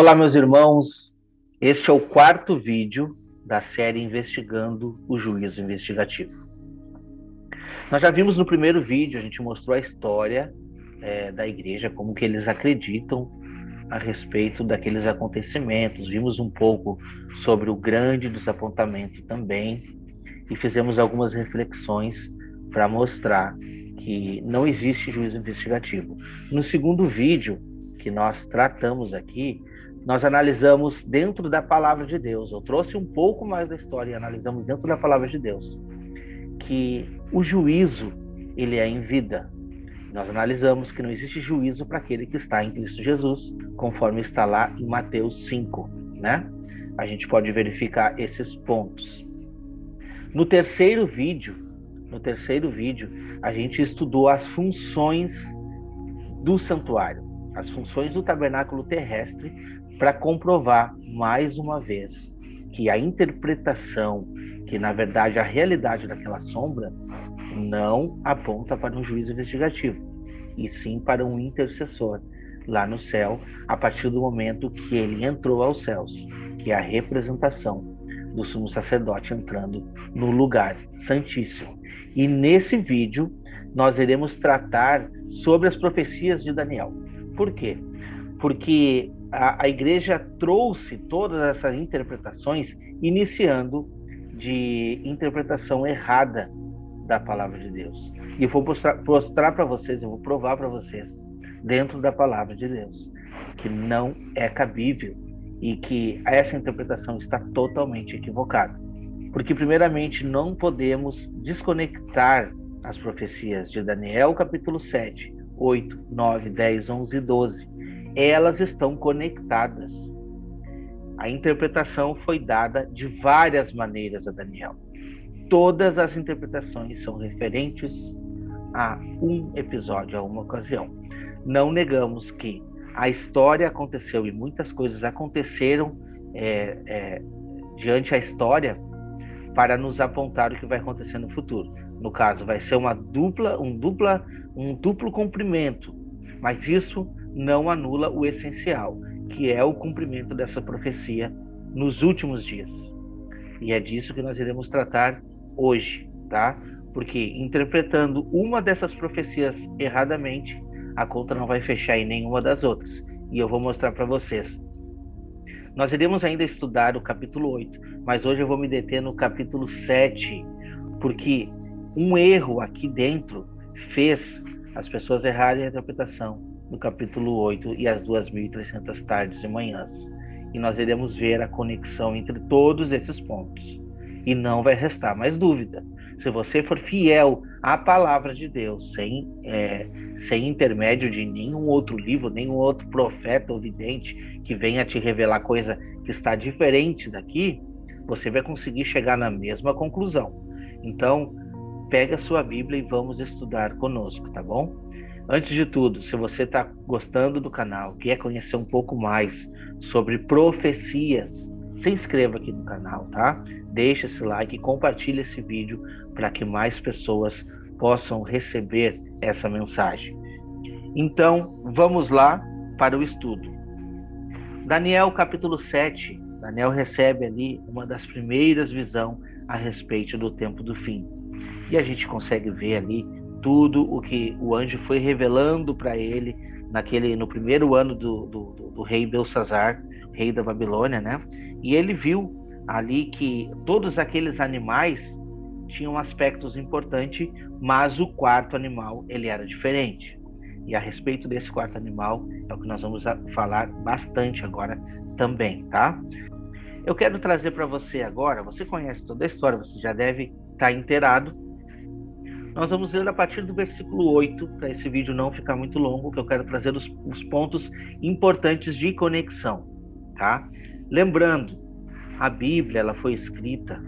Olá, meus irmãos. Este é o quarto vídeo da série Investigando o Juízo Investigativo. Nós já vimos no primeiro vídeo, a gente mostrou a história da igreja, como que eles acreditam a respeito daqueles acontecimentos. Vimos um pouco sobre o grande desapontamento também e fizemos algumas reflexões para mostrar que não existe juízo investigativo. No segundo vídeo que nós tratamos aqui, nós analisamos dentro da palavra de Deus. Eu trouxe um pouco mais da história e analisamos dentro da palavra de Deus que o juízo, ele é em vida. Nós analisamos que não existe juízo para aquele que está em Cristo Jesus, conforme está lá em Mateus 5, né? A gente pode verificar esses pontos. No terceiro vídeo, a gente estudou as funções do santuário, as funções do tabernáculo terrestre, para comprovar mais uma vez que a interpretação, que na verdade a realidade daquela sombra não aponta para um juízo investigativo, e sim para um intercessor lá no céu, a partir do momento que ele entrou aos céus, que é a representação do sumo sacerdote entrando no lugar santíssimo. E nesse vídeo nós iremos tratar sobre as profecias de Daniel. Por quê? Porque a igreja trouxe todas essas interpretações iniciando de interpretação errada da palavra de Deus. E eu vou mostrar para vocês, eu vou provar para vocês, dentro da palavra de Deus, que não é cabível e que essa interpretação está totalmente equivocada. Porque, primeiramente, não podemos desconectar as profecias de Daniel, capítulo 7, 8, 9, 10, 11 e 12. Elas estão conectadas. A interpretação foi dada de várias maneiras a Daniel. Todas as interpretações são referentes a um episódio, a uma ocasião. Não negamos que a história aconteceu e muitas coisas aconteceram diante a história para nos apontar o que vai acontecer no futuro. No caso, vai ser um duplo cumprimento, mas isso não anula o essencial, que é o cumprimento dessa profecia nos últimos dias. E é disso que nós iremos tratar hoje, tá? Porque interpretando uma dessas profecias erradamente, a conta não vai fechar em nenhuma das outras. E eu vou mostrar para vocês. Nós iremos ainda estudar o capítulo 8, mas hoje eu vou me deter no capítulo 7, porque um erro aqui dentro fez as pessoas errarem a interpretação do capítulo 8 e as 2.300 tardes e manhãs. E nós iremos ver a conexão entre todos esses pontos. E não vai restar mais dúvida. Se você for fiel à palavra de Deus, sem intermédio de nenhum outro livro, nenhum outro profeta ou vidente que venha te revelar coisa que está diferente daqui, você vai conseguir chegar na mesma conclusão. Então, pega a sua Bíblia e vamos estudar conosco, tá bom? Antes de tudo, se você está gostando do canal, quer conhecer um pouco mais sobre profecias, se inscreva aqui no canal, tá? Deixa esse like e compartilhe esse vídeo para que mais pessoas possam receber essa mensagem. Então, vamos lá para o estudo. Daniel, capítulo 7, Daniel recebe ali uma das primeiras visões a respeito do tempo do fim. E a gente consegue ver ali tudo o que o anjo foi revelando para ele no primeiro ano do rei Belsazar, rei da Babilônia, né? E ele viu ali que todos aqueles animais tinham aspectos importantes, mas o quarto animal, ele era diferente. E a respeito desse quarto animal, é o que nós vamos falar bastante agora também, tá? Eu quero trazer para você agora, você conhece toda a história, você já deve estar inteirado. Nós vamos ler a partir do versículo 8, para esse vídeo não ficar muito longo, que eu quero trazer os pontos importantes de conexão, tá? Lembrando, a Bíblia ela foi escrita,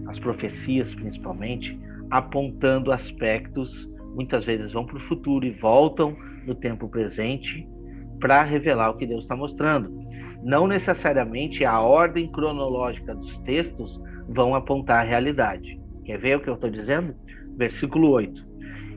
as profecias principalmente, apontando aspectos, muitas vezes vão para o futuro e voltam no tempo presente para revelar o que Deus está mostrando. Não necessariamente a ordem cronológica dos textos vão apontar a realidade. Quer ver o que eu estou dizendo? Versículo 8.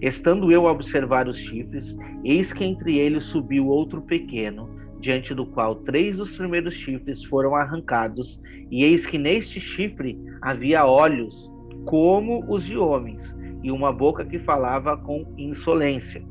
Estando eu a observar os chifres, eis que entre eles subiu outro pequeno, diante do qual 3 dos primeiros chifres foram arrancados, e eis que neste chifre havia olhos, como os de homens, e uma boca que falava com insolência.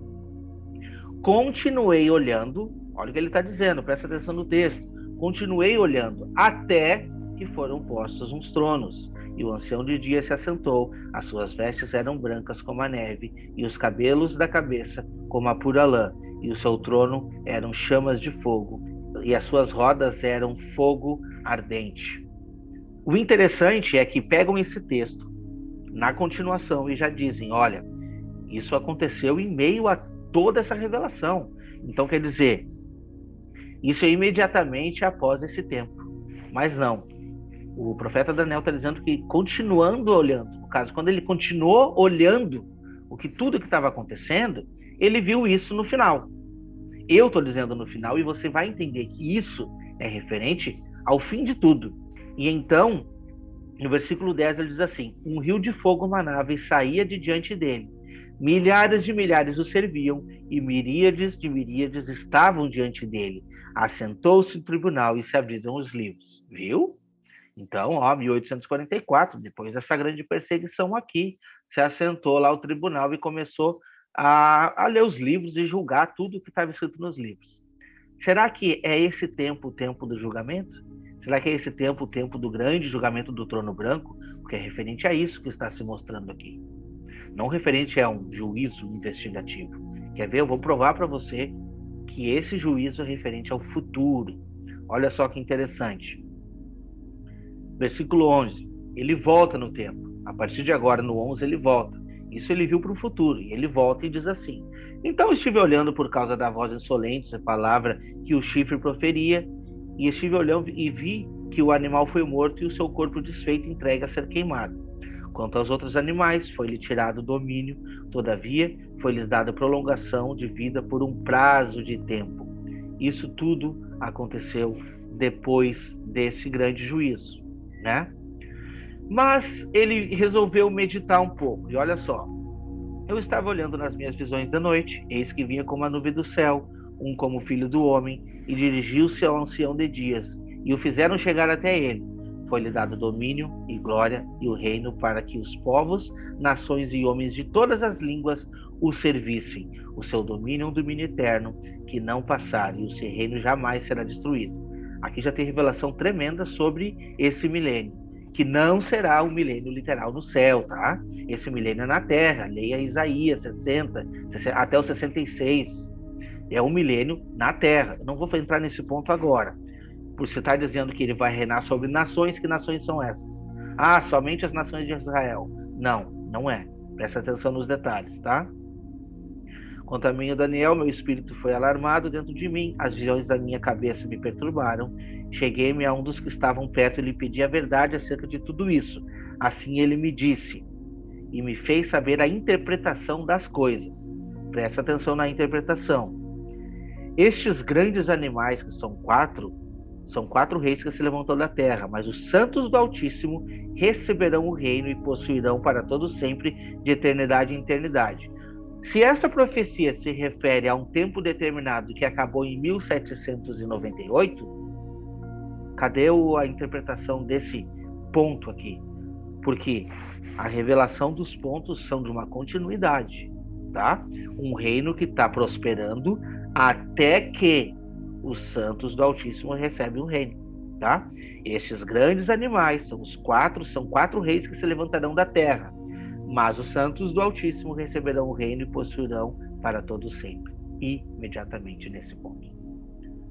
Continuei olhando, olha o que ele está dizendo, presta atenção no texto. Continuei olhando, até que foram postos uns tronos. E o ancião de dia se assentou, as suas vestes eram brancas como a neve, e os cabelos da cabeça como a pura lã, e o seu trono eram chamas de fogo, e as suas rodas eram fogo ardente. O interessante é que pegam esse texto na continuação e já dizem, olha, isso aconteceu em meio a toda essa revelação. Então, quer dizer, isso é imediatamente após esse tempo. Mas não. O profeta Daniel está dizendo que continuando olhando, no caso, quando ele continuou olhando tudo que estava acontecendo, ele viu isso no final. Eu estou dizendo no final, e você vai entender que isso é referente ao fim de tudo. E então, no versículo 10, ele diz assim: um rio de fogo manava e saía de diante dele. Milhares de milhares o serviam, e miríades de miríades estavam diante dele. Assentou-se no tribunal e se abriram os livros. Viu? Então, 1844, depois dessa grande perseguição aqui, se assentou lá o tribunal e começou a ler os livros e julgar tudo que estava escrito nos livros. Será que é esse tempo o tempo do julgamento? Será que é esse tempo o tempo do grande julgamento do trono branco? Porque é referente a isso que está se mostrando aqui. Não referente a um juízo investigativo. Quer ver? Eu vou provar para você que esse juízo é referente ao futuro. Olha só que interessante. Versículo 11. Ele volta no tempo. A partir de agora, no 11, ele volta. Isso ele viu para o futuro. E ele volta e diz assim: então estive olhando por causa da voz insolente, a palavra que o chifre proferia, e estive olhando e vi que o animal foi morto e o seu corpo desfeito entregue a ser queimado. Quanto aos outros animais, foi-lhe tirado o domínio, todavia, foi-lhes dada prolongação de vida por um prazo de tempo. Isso tudo aconteceu depois desse grande juízo, né? Mas ele resolveu meditar um pouco, e olha só. Eu estava olhando nas minhas visões da noite, eis que vinha como a nuvem do céu, um como filho do homem, e dirigiu-se ao ancião de dias, e o fizeram chegar até ele. Foi-lhe dado domínio e glória e o reino para que os povos, nações e homens de todas as línguas o servissem. O seu domínio é um domínio eterno, que não passar, e o seu reino jamais será destruído. Aqui já tem revelação tremenda sobre esse milênio, que não será um milênio literal no céu, tá? Esse milênio é na terra. Leia Isaías 60, até o 66. É um milênio na terra. Eu não vou entrar nesse ponto agora, por você estar dizendo que ele vai reinar sobre nações. Que nações são essas? Ah, somente as nações de Israel. Não, não é. Presta atenção nos detalhes, tá? Quanto a mim, Daniel, meu espírito foi alarmado dentro de mim, as visões da minha cabeça me perturbaram. Cheguei-me a um dos que estavam perto e lhe pedi a verdade acerca de tudo isso. Assim ele me disse e me fez saber a interpretação das coisas. Presta atenção na interpretação. Estes grandes animais, que são quatro reis que se levantam da terra, mas os santos do Altíssimo receberão o reino e possuirão para todo sempre, de eternidade em eternidade. Se essa profecia se refere a um tempo determinado que acabou em 1798, cadê a interpretação desse ponto aqui? Porque a revelação dos pontos são de uma continuidade, tá? Um reino que está prosperando até que os santos do Altíssimo recebem o reino, tá? Estes grandes animais são quatro reis que se levantarão da terra. Mas os santos do Altíssimo receberão o reino e possuirão para todo sempre, imediatamente nesse ponto.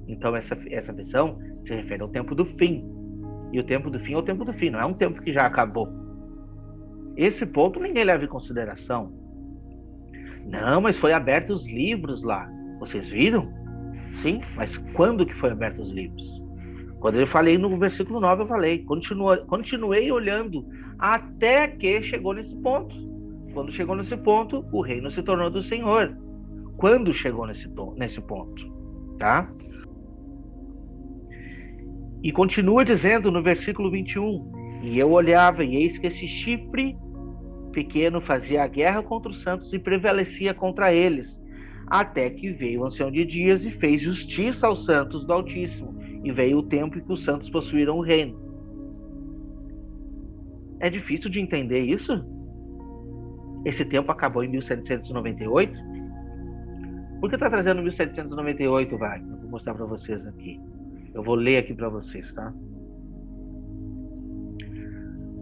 Então essa visão se refere ao tempo do fim. E o tempo do fim é o tempo do fim, não é um tempo que já acabou. Esse ponto ninguém leva em consideração. Não, mas foi aberto os livros lá. Vocês viram? Sim, mas quando que foi aberto os livros? Quando eu falei no versículo 9, eu falei, continuei olhando até que chegou nesse ponto. Quando chegou nesse ponto, o reino se tornou do Senhor. Quando chegou nesse ponto, tá? E continua dizendo no versículo 21, e eu olhava, e eis que esse chifre pequeno fazia a guerra contra os santos e prevalecia contra eles, até que veio o ancião de dias e fez justiça aos santos do Altíssimo, e veio o tempo em que os santos possuíram o reino. É difícil de entender isso? Esse tempo acabou em 1798? Por que está trazendo 1798, Wagner? Eu vou mostrar para vocês aqui. Eu vou ler aqui para vocês, tá?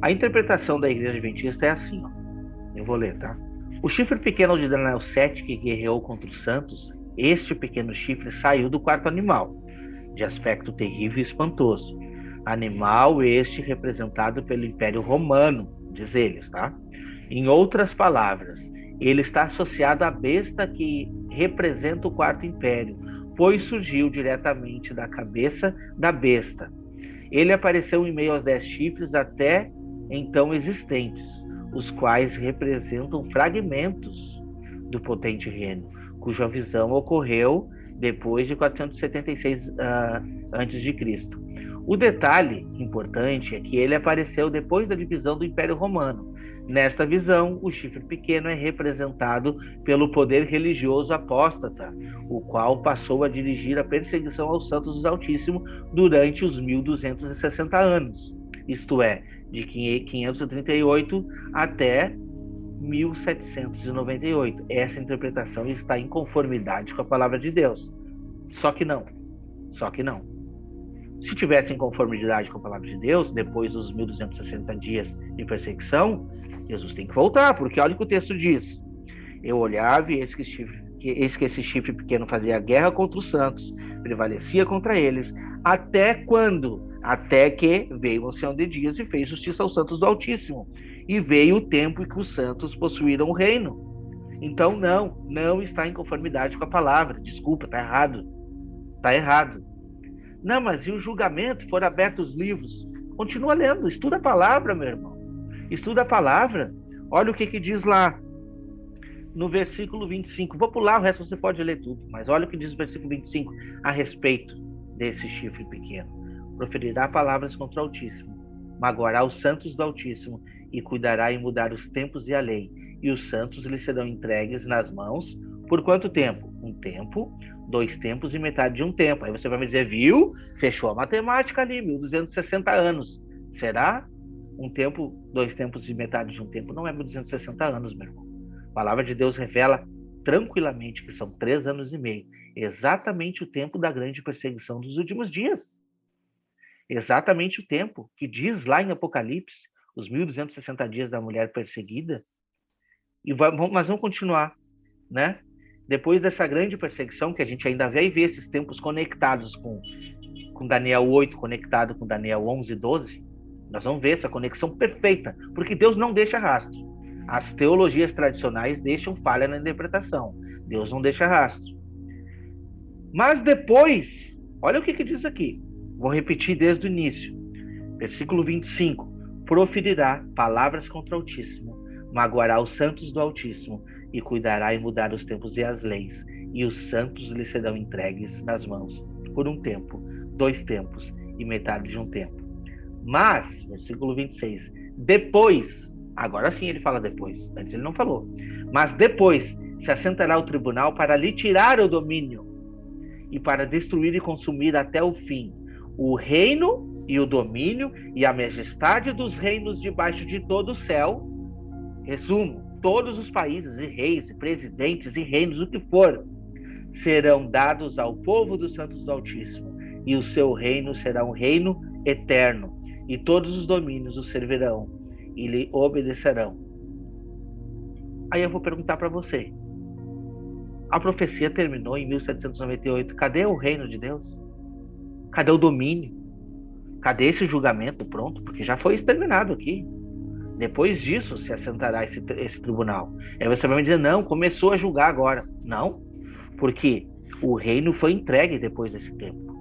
A interpretação da Igreja Adventista é assim, ó. Eu vou ler, tá? O chifre pequeno de Daniel 7, que guerreou contra os santos, este pequeno chifre saiu do quarto animal, de aspecto terrível e espantoso. Animal este representado pelo Império Romano, diz eles, tá? Em outras palavras, ele está associado à besta que representa o quarto império, pois surgiu diretamente da cabeça da besta. Ele apareceu em meio aos 10 chifres até então existentes, os quais representam fragmentos do potente reino, cuja visão ocorreu depois de 476 a.C. O detalhe importante é que ele apareceu depois da divisão do Império Romano. Nesta visão, o chifre pequeno é representado pelo poder religioso apóstata, o qual passou a dirigir a perseguição aos santos do Altíssimo durante os 1260 anos, isto é, de 538 até 1798. Essa interpretação está em conformidade com a palavra de Deus. Só que não. Se tivesse em conformidade com a palavra de Deus, depois dos 1260 dias de perseguição, Jesus tem que voltar, porque olha o que o texto diz. Eu olhava e eis que esse chifre pequeno fazia guerra contra os santos, prevalecia contra eles, até quando? Até que veio o ancião de dias e fez justiça aos santos do Altíssimo. E veio o tempo em que os santos possuíram o reino. Então não está em conformidade com a palavra. Desculpa, está errado. Está errado. Não, mas e o julgamento? Foram abertos os livros. Continua lendo, estuda a palavra, meu irmão. Estuda a palavra. Olha o que diz lá no versículo 25. Vou pular, o resto você pode ler tudo. Mas olha o que diz o versículo 25 a respeito desse chifre pequeno. Proferirá palavras contra o Altíssimo, magoará os santos do Altíssimo e cuidará em mudar os tempos e a lei. E os santos lhe serão entregues nas mãos por quanto tempo? Um tempo, 2 tempos e metade de um tempo. Aí você vai me dizer, viu? Fechou a matemática ali, 1260 anos. Será? Um tempo, 2 tempos e metade de um tempo não é 1260 anos, meu irmão. A palavra de Deus revela tranquilamente que são 3 anos e meio. Exatamente o tempo da grande perseguição dos últimos dias. Exatamente o tempo que diz lá em Apocalipse, os 1260 dias da mulher perseguida. Mas vamos continuar, né? Depois dessa grande perseguição, que a gente ainda vai ver esses tempos conectados com Daniel 8, conectado com Daniel 11 e 12, nós vamos ver essa conexão perfeita, porque Deus não deixa rastro. As teologias tradicionais deixam falha na interpretação. Deus não deixa rastro. Mas depois, olha o que diz aqui. Vou repetir desde o início. Versículo 25. Proferirá palavras contra o Altíssimo, magoará os santos do Altíssimo, e cuidará em mudar os tempos e as leis, e os santos lhe serão entregues nas mãos por um tempo, 2 tempos e metade de um tempo. Mas, versículo 26, depois, agora sim ele fala depois, antes ele não falou, mas depois se assentará o tribunal para lhe tirar o domínio e para destruir e consumir até o fim o reino e o domínio e a majestade dos reinos debaixo de todo o céu. Resumo, todos os países e reis e presidentes e reinos, o que for, serão dados ao povo dos santos do Altíssimo, e o seu reino será um reino eterno, e todos os domínios o servirão e lhe obedecerão. Aí eu vou perguntar para você, a profecia terminou em 1798, cadê o reino de Deus? Cadê o domínio? Cadê esse julgamento pronto? Porque já foi exterminado aqui. Depois disso se assentará esse tribunal. Aí você vai me dizer, não, começou a julgar agora. Não, porque o reino foi entregue depois desse tempo.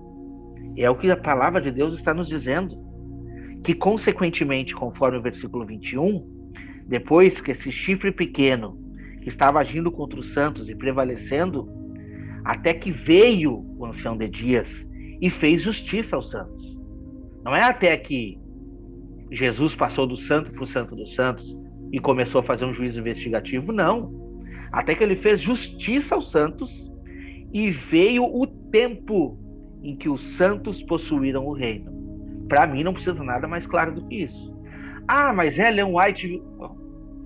É o que a palavra de Deus está nos dizendo. Que consequentemente, conforme o versículo 21, depois que esse chifre pequeno, que estava agindo contra os santos e prevalecendo, até que veio o ancião de dias e fez justiça aos santos. Não é até que Jesus passou do santo para o santo dos santos, e começou a fazer um juízo investigativo? Não. Até que ele fez justiça aos santos e veio o tempo em que os santos possuíram o reino. Para mim não precisa nada mais claro do que isso. Ah, mas Ellen White... Bom,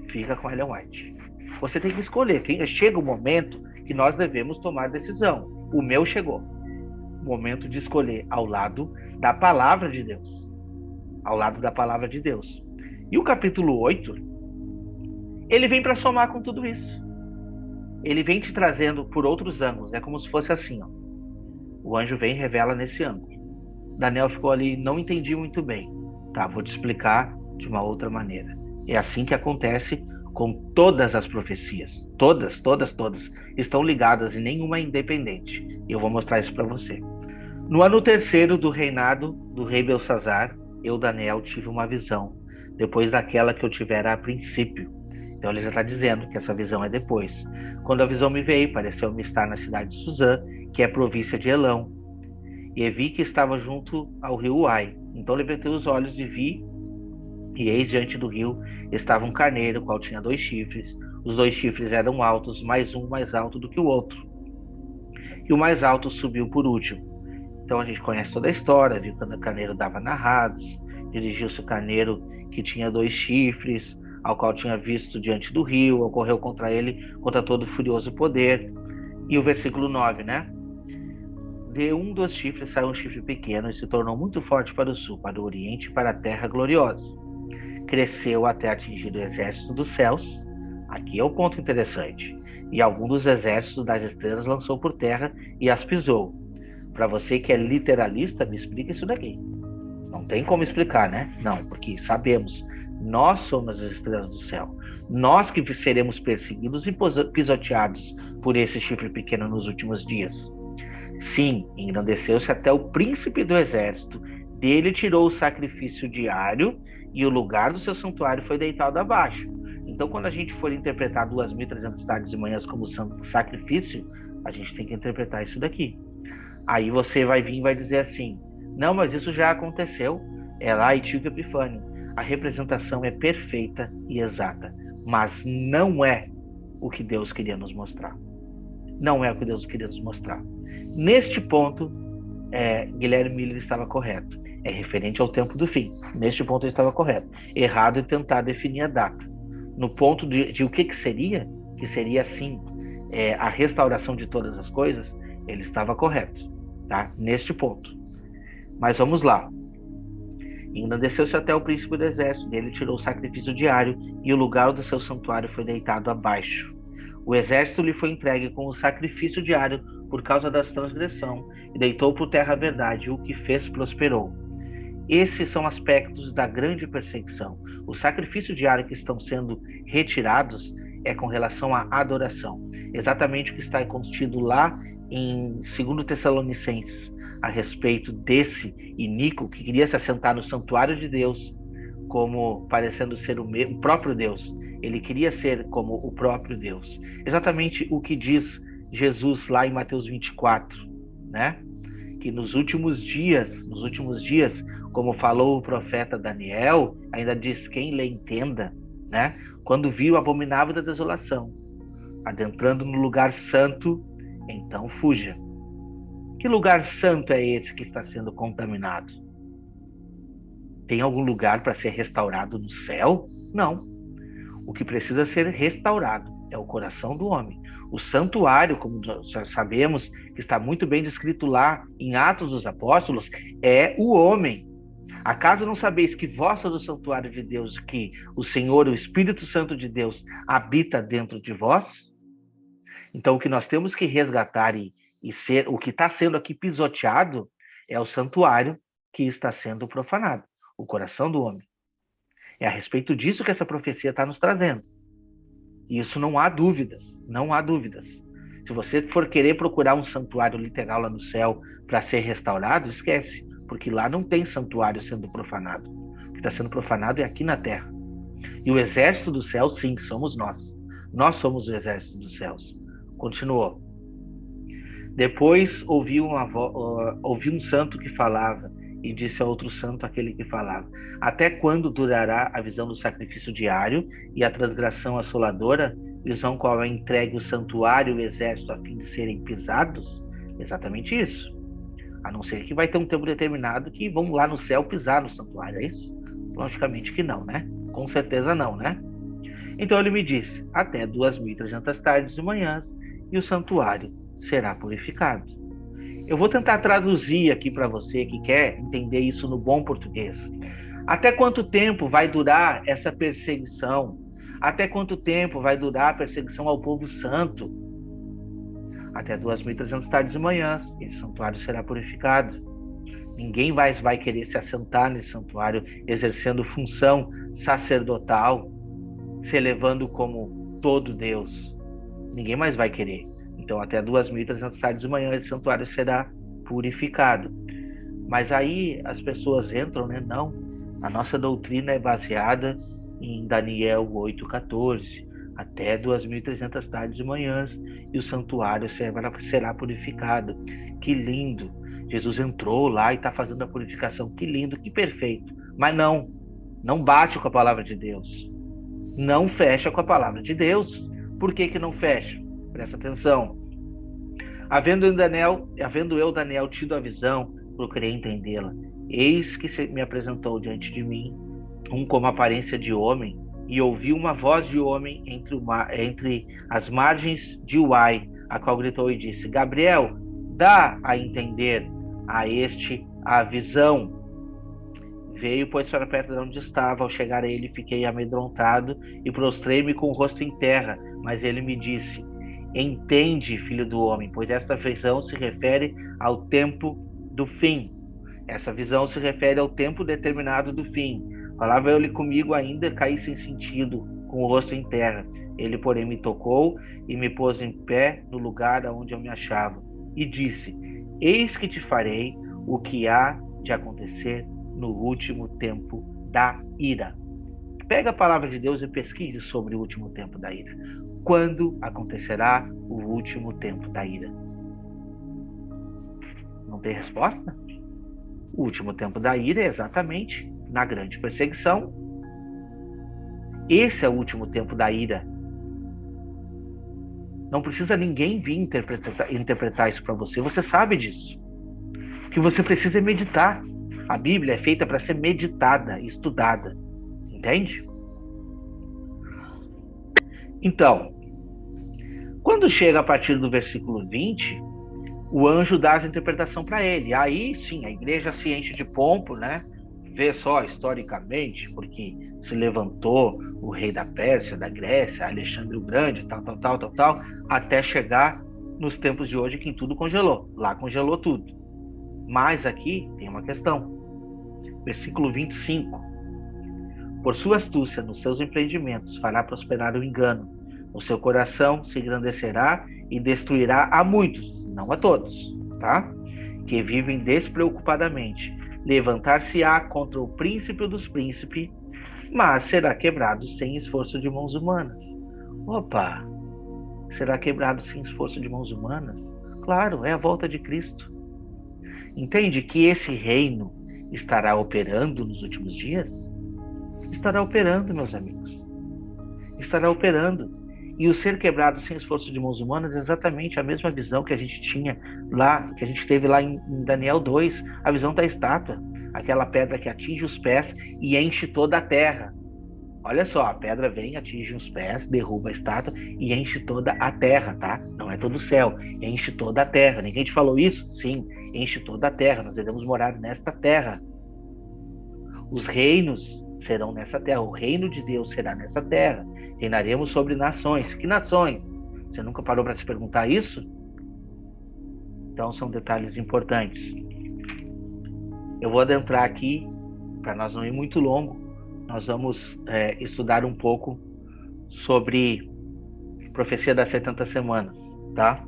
fica com Ellen White. Você tem que escolher. Chega o momento que nós devemos tomar decisão. O meu chegou. O momento de escolher ao lado da palavra de Deus. Ao lado da palavra de Deus. E o capítulo 8, ele vem para somar com tudo isso. Ele vem te trazendo por outros ângulos. É como se fosse assim, ó. O anjo vem e revela nesse ângulo. Daniel ficou ali, não entendi muito bem. Tá, vou te explicar de uma outra maneira. É assim que acontece com todas as profecias. Todas estão ligadas e nenhuma é independente. E eu vou mostrar isso para você. No ano terceiro do reinado do rei Belsazar, eu, Daniel, tive uma visão, depois daquela que eu tivera a princípio. Então ele já está dizendo que essa visão é depois. Quando a visão me veio, pareceu-me estar na cidade de Suzã, que é província de Elão, e vi que estava junto ao rio Uai. Então levantei os olhos e vi, e eis diante do rio estava um carneiro, o qual tinha 2 chifres. Os 2 chifres eram altos, mais um mais alto do que o outro. E o mais alto subiu por último. Então a gente conhece toda a história, viu quando o carneiro dava narrados, dirigiu-se o carneiro que tinha 2 chifres, ao qual tinha visto diante do rio, ocorreu contra ele, contra todo o furioso poder. E o versículo 9, né? De um dos chifres saiu um chifre pequeno e se tornou muito forte para o sul, para o oriente e para a terra gloriosa. Cresceu até atingir o exército dos céus. Aqui é o ponto interessante. E algum dos exércitos das estrelas lançou por terra e as pisou. Para você que é literalista, me explica isso daqui. Não tem como explicar, né? Não, porque sabemos. Nós somos as estrelas do céu. Nós que seremos perseguidos e pisoteados por esse chifre pequeno nos últimos dias. Sim, engrandeceu-se até o príncipe do exército. Dele tirou o sacrifício diário e o lugar do seu santuário foi deitado abaixo. Então, quando a gente for interpretar 2.300 tardes e manhãs como sacrifício, a gente tem que interpretar isso daqui. Aí você vai vir e vai dizer assim, não, mas isso já aconteceu. É lá Etíoco Epifânio. A representação é perfeita e exata, mas não é o que Deus queria nos mostrar. Não é o que Deus queria nos mostrar. Neste ponto, Guilherme Miller estava correto. É referente ao tempo do fim. Neste ponto ele estava correto. Errado é tentar definir a data. No ponto de o que seria, que seria assim, a restauração de todas as coisas, ele estava correto, tá? Neste ponto. Mas vamos lá. Engrandeceu-se até o príncipe do exército, dele tirou o sacrifício diário e o lugar do seu santuário foi deitado abaixo. O exército lhe foi entregue com o sacrifício diário por causa da transgressão e deitou por terra a verdade, o que fez prosperou. Esses são aspectos da grande perseguição. O sacrifício diário que estão sendo retirados é com relação à adoração. Exatamente o que está contido lá em 2 Tessalonicenses, a respeito desse iníquo que queria se assentar no santuário de Deus, como parecendo ser o próprio Deus. Ele queria ser como o próprio Deus. Exatamente o que diz Jesus lá em Mateus 24, né? Que nos últimos dias, como falou o profeta Daniel, ainda diz quem lhe entenda, né? Quando viu o abominável da desolação, adentrando no lugar santo, então fuja. Que lugar santo é esse que está sendo contaminado? Tem algum lugar para ser restaurado no céu? Não. O que precisa ser restaurado é o coração do homem. O santuário, como já sabemos, que está muito bem descrito lá em Atos dos Apóstolos, é o homem. Acaso não sabeis que vós sois o santuário de Deus, que o Senhor, o Espírito Santo de Deus, habita dentro de vós? Então, o que nós temos que resgatar e ser, o que está sendo aqui pisoteado, é o santuário que está sendo profanado, o coração do homem. É a respeito disso que essa profecia está nos trazendo. E isso não há dúvidas, não há dúvidas. Se você for querer procurar um santuário literal lá no céu para ser restaurado, esquece, porque lá não tem santuário sendo profanado. O que está sendo profanado é aqui na terra. E o exército do céu, sim, somos nós. Nós somos o exército dos céus. Continuou. Depois ouvi um santo que falava, E disse a outro santo, aquele que falava: até quando durará a visão do sacrifício diário e a transgressão assoladora, visão qual é entregue o santuário e o exército a fim de serem pisados? Exatamente isso. A não ser que vai ter um tempo determinado que vão lá no céu pisar no santuário, é isso? Logicamente que não, né? Com certeza não, né? Então ele me disse: até 2.300 tardes e manhãs, e o santuário será purificado. Eu vou tentar traduzir aqui para você que quer entender isso no bom português. Até quanto tempo vai durar essa perseguição? Até quanto tempo vai durar a perseguição ao povo santo? Até 2.300 tardes e manhãs, esse santuário será purificado. Ninguém mais vai querer se assentar nesse santuário exercendo função sacerdotal, se elevando como todo Deus. Ninguém mais vai querer. Então, até 2.300 tardes de manhã, esse santuário será purificado. Mas aí as pessoas entram, né? Não. A nossa doutrina é baseada em Daniel 8,14. Até 2.300 tardes de manhãs, e o santuário será purificado. Que lindo! Jesus entrou lá e está fazendo a purificação. Que lindo, que perfeito. Mas não bate com a palavra de Deus. Não fecha com a palavra de Deus. Por que não fecha? Presta atenção. Havendo eu, Daniel, tido a visão, procurei entendê-la. Eis que se me apresentou diante de mim um como aparência de homem, e ouvi uma voz de homem entre as margens de Uai, a qual gritou e disse: Gabriel, dá a entender a este a visão. Veio, pois, para perto de onde estava. Ao chegar a ele, fiquei amedrontado e prostrei-me com o rosto em terra. Mas ele me disse: entende, filho do homem, pois esta visão se refere ao tempo do fim. Essa visão se refere ao tempo determinado do fim. Falava ele comigo ainda, caí sem sentido, com o rosto em terra. Ele, porém, me tocou e me pôs em pé no lugar onde eu me achava. E disse: eis que te farei o que há de acontecer no último tempo da ira. Pega a palavra de Deus e pesquise sobre o último tempo da ira. Quando acontecerá o último tempo da ira? Não tem resposta? O último tempo da ira é exatamente na grande perseguição. Esse é o último tempo da ira. Não precisa ninguém vir interpretar isso para você. Você sabe disso. O que você precisa é meditar. A Bíblia é feita para ser meditada, estudada. Entende? Então, quando chega a partir do versículo 20, o anjo dá a interpretação para ele. Aí sim, a igreja se enche de pompa, né? Vê só historicamente, porque se levantou o rei da Pérsia, da Grécia, Alexandre o Grande, tal, até chegar nos tempos de hoje que tudo congelou. Lá congelou tudo. Mas aqui tem uma questão. Versículo 25. Por sua astúcia nos seus empreendimentos fará prosperar o engano. O seu coração se engrandecerá e destruirá a muitos, não a todos, tá? Que vivem despreocupadamente. Levantar-se-á contra o príncipe dos príncipes, mas será quebrado sem esforço de mãos humanas. Opa! Será quebrado sem esforço de mãos humanas? Claro, é a volta de Cristo. Entende que esse reino estará operando nos últimos dias? Estará operando, meus amigos. Estará operando. E o ser quebrado sem esforço de mãos humanas é exatamente a mesma visão que a gente tinha lá, que a gente teve lá em Daniel 2, a visão da estátua, aquela pedra que atinge os pés e enche toda a terra. Olha só, a pedra vem, atinge os pés, derruba a estátua e enche toda a terra, tá? Não é todo o céu, enche toda a terra. Ninguém te falou isso? Sim, enche toda a terra. Nós devemos morar nesta terra. Os reinos serão nessa terra. O reino de Deus será nessa terra. Reinaremos sobre nações. Que nações? Você nunca parou para se perguntar isso? Então são detalhes importantes. Eu vou adentrar aqui, para nós não ir muito longo. Nós vamos estudar um pouco sobre profecia das 70 semanas, tá?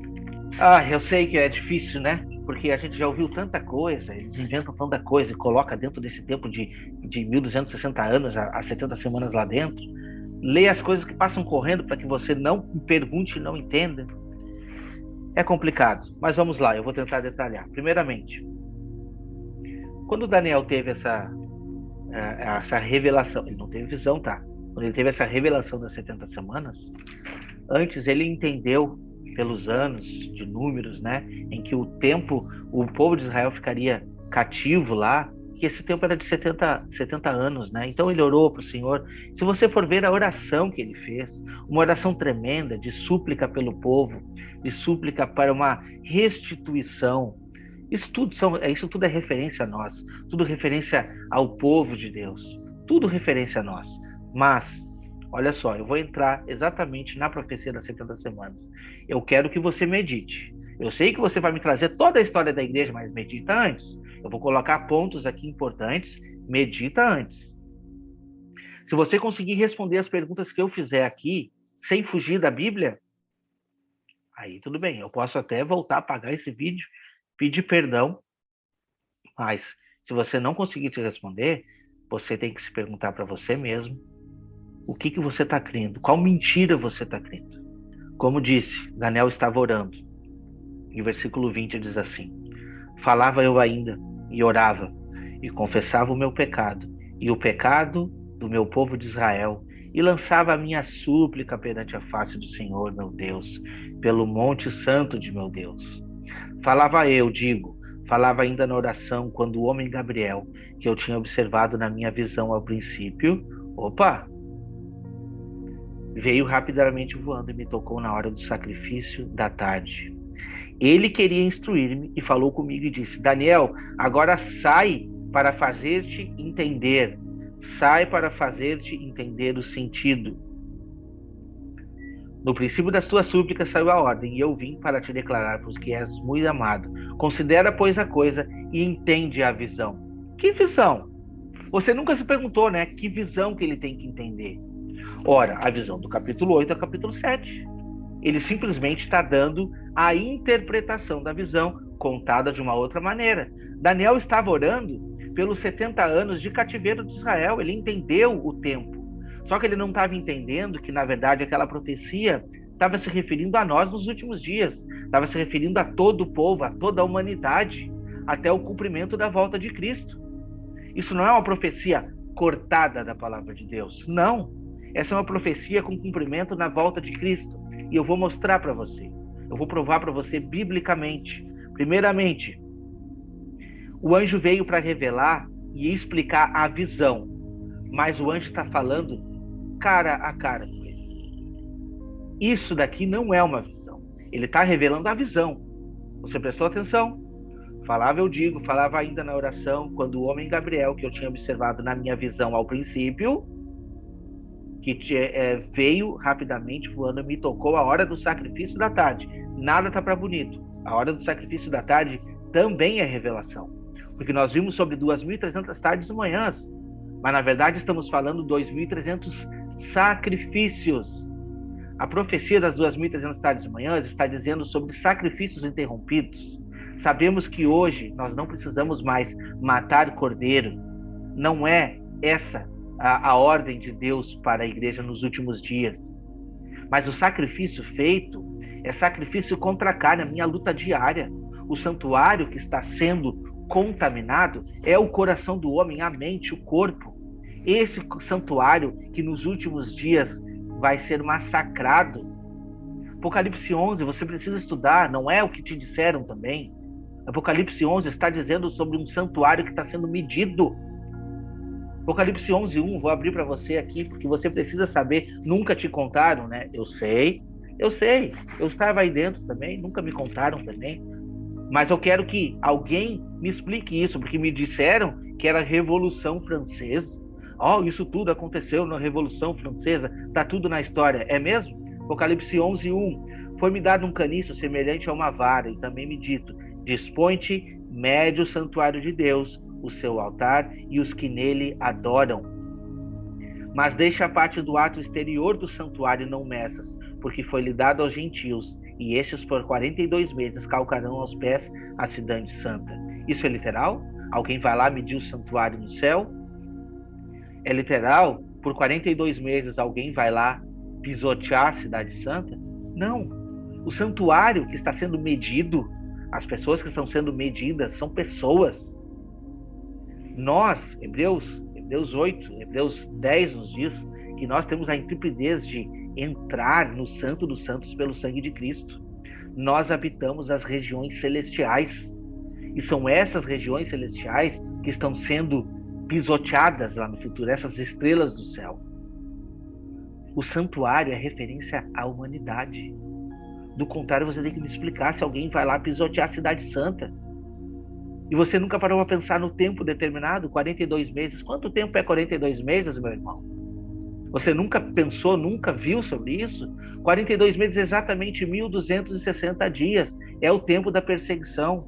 Eu sei que é difícil, né? Porque a gente já ouviu tanta coisa, eles inventam tanta coisa e colocam dentro desse tempo de 1.260 anos, as 70 semanas lá dentro. Leia as coisas que passam correndo para que você não pergunte e não entenda. É complicado, mas vamos lá, eu vou tentar detalhar. Primeiramente, Quando Daniel teve essa revelação, ele não teve visão, tá? Quando ele teve essa revelação das 70 semanas, antes ele entendeu pelos anos de números, né, em que o povo de Israel ficaria cativo lá, que esse tempo era de 70 anos, né? Então ele orou para o Senhor. Se você for ver a oração que ele fez, uma oração tremenda de súplica pelo povo, de súplica para uma restituição. Isso tudo é referência a nós, tudo referência ao povo de Deus, tudo referência a nós. Mas, olha só, eu vou entrar exatamente na profecia das 70 semanas. Eu quero que você medite. Eu sei que você vai me trazer toda a história da igreja, mas medita antes. Eu vou colocar pontos aqui importantes, medita antes. Se você conseguir responder as perguntas que eu fizer aqui, sem fugir da Bíblia, aí tudo bem, eu posso até voltar a apagar esse vídeo, pedir perdão, mas se você não conseguir te responder, você tem que se perguntar para você mesmo o que você está crendo, qual mentira você está crendo. Como disse, Daniel estava orando, e o versículo 20 diz assim: falava eu ainda, e orava, e confessava o meu pecado, e o pecado do meu povo de Israel, e lançava a minha súplica perante a face do Senhor, meu Deus, pelo monte santo de meu Deus. Falava ainda na oração, quando o homem Gabriel, que eu tinha observado na minha visão ao princípio, veio rapidamente voando e me tocou na hora do sacrifício da tarde. Ele queria instruir-me e falou comigo e disse: Daniel, agora sai para fazer-te entender. Sai para fazer-te entender o sentido. No princípio das tuas súplicas saiu a ordem, e eu vim para te declarar, pois que és muito amado. Considera, pois, a coisa e entende a visão. Que visão? Você nunca se perguntou, né? Que visão que ele tem que entender? Ora, a visão do capítulo 8 ao capítulo 7. Ele simplesmente está dando a interpretação da visão, contada de uma outra maneira. Daniel estava orando pelos 70 anos de cativeiro de Israel. Ele entendeu o tempo. Só que ele não estava entendendo que, na verdade, aquela profecia estava se referindo a nós nos últimos dias. Estava se referindo a todo o povo, a toda a humanidade, até o cumprimento da volta de Cristo. Isso não é uma profecia cortada da palavra de Deus. Não. Essa é uma profecia com cumprimento na volta de Cristo. E eu vou mostrar para você. Eu vou provar para você biblicamente. Primeiramente, o anjo veio para revelar e explicar a visão. Mas o anjo está falando cara a cara com ele. Isso daqui não é uma visão. Ele está revelando a visão. Você prestou atenção? Falava ainda na oração, quando o homem Gabriel, que eu tinha observado na minha visão ao princípio, que veio rapidamente voando, me tocou a hora do sacrifício da tarde. Nada está para bonito. A hora do sacrifício da tarde também é revelação. Porque nós vimos sobre 2.300 tardes e manhãs. Mas, na verdade, estamos falando 2.300 sacrifícios. A profecia das 2.300 tardes e manhãs está dizendo sobre sacrifícios interrompidos. Sabemos que hoje nós não precisamos mais matar cordeiro. Não é essa a ordem de Deus para a igreja nos últimos dias. Mas o sacrifício feito é sacrifício contra a carne, a minha luta diária. O santuário que está sendo contaminado é o coração do homem, a mente, o corpo. Esse santuário que nos últimos dias vai ser massacrado. Apocalipse 11, você precisa estudar, não é o que te disseram também. Apocalipse 11 está dizendo sobre um santuário que está sendo medido. Apocalipse 11:1, vou abrir para você aqui, porque você precisa saber. Nunca te contaram, né? Eu sei. Eu estava aí dentro também, nunca me contaram também. Mas eu quero que alguém me explique isso, porque me disseram que era a Revolução Francesa. Isso tudo aconteceu na Revolução Francesa, tá tudo na história, é mesmo? Apocalipse 11:1, foi-me dado um caniço semelhante a uma vara, e também me dito: dispõe-te, mede o santuário de Deus, o seu altar e os que nele adoram. Mas deixa a parte do ato exterior do santuário não meças, porque foi-lhe dado aos gentios, e estes por 42 meses calcarão aos pés a cidade santa. Isso é literal? Alguém vai lá medir o santuário no céu? É literal? Por 42 meses alguém vai lá pisotear a cidade santa? Não. O santuário que está sendo medido, as pessoas que estão sendo medidas são pessoas. Nós, Hebreus 8, Hebreus 10 nos diz que nós temos a intrepidez de entrar no Santo dos Santos pelo sangue de Cristo. Nós habitamos as regiões celestiais. E são essas regiões celestiais que estão sendo pisoteadas lá no futuro, essas estrelas do céu. O santuário é referência à humanidade. Do contrário, você tem que me explicar se alguém vai lá pisotear a cidade santa. E você nunca parou para pensar no tempo determinado, 42 meses. Quanto tempo é 42 meses, meu irmão? Você nunca pensou, nunca viu sobre isso? 42 meses é exatamente 1.260 dias. É o tempo da perseguição.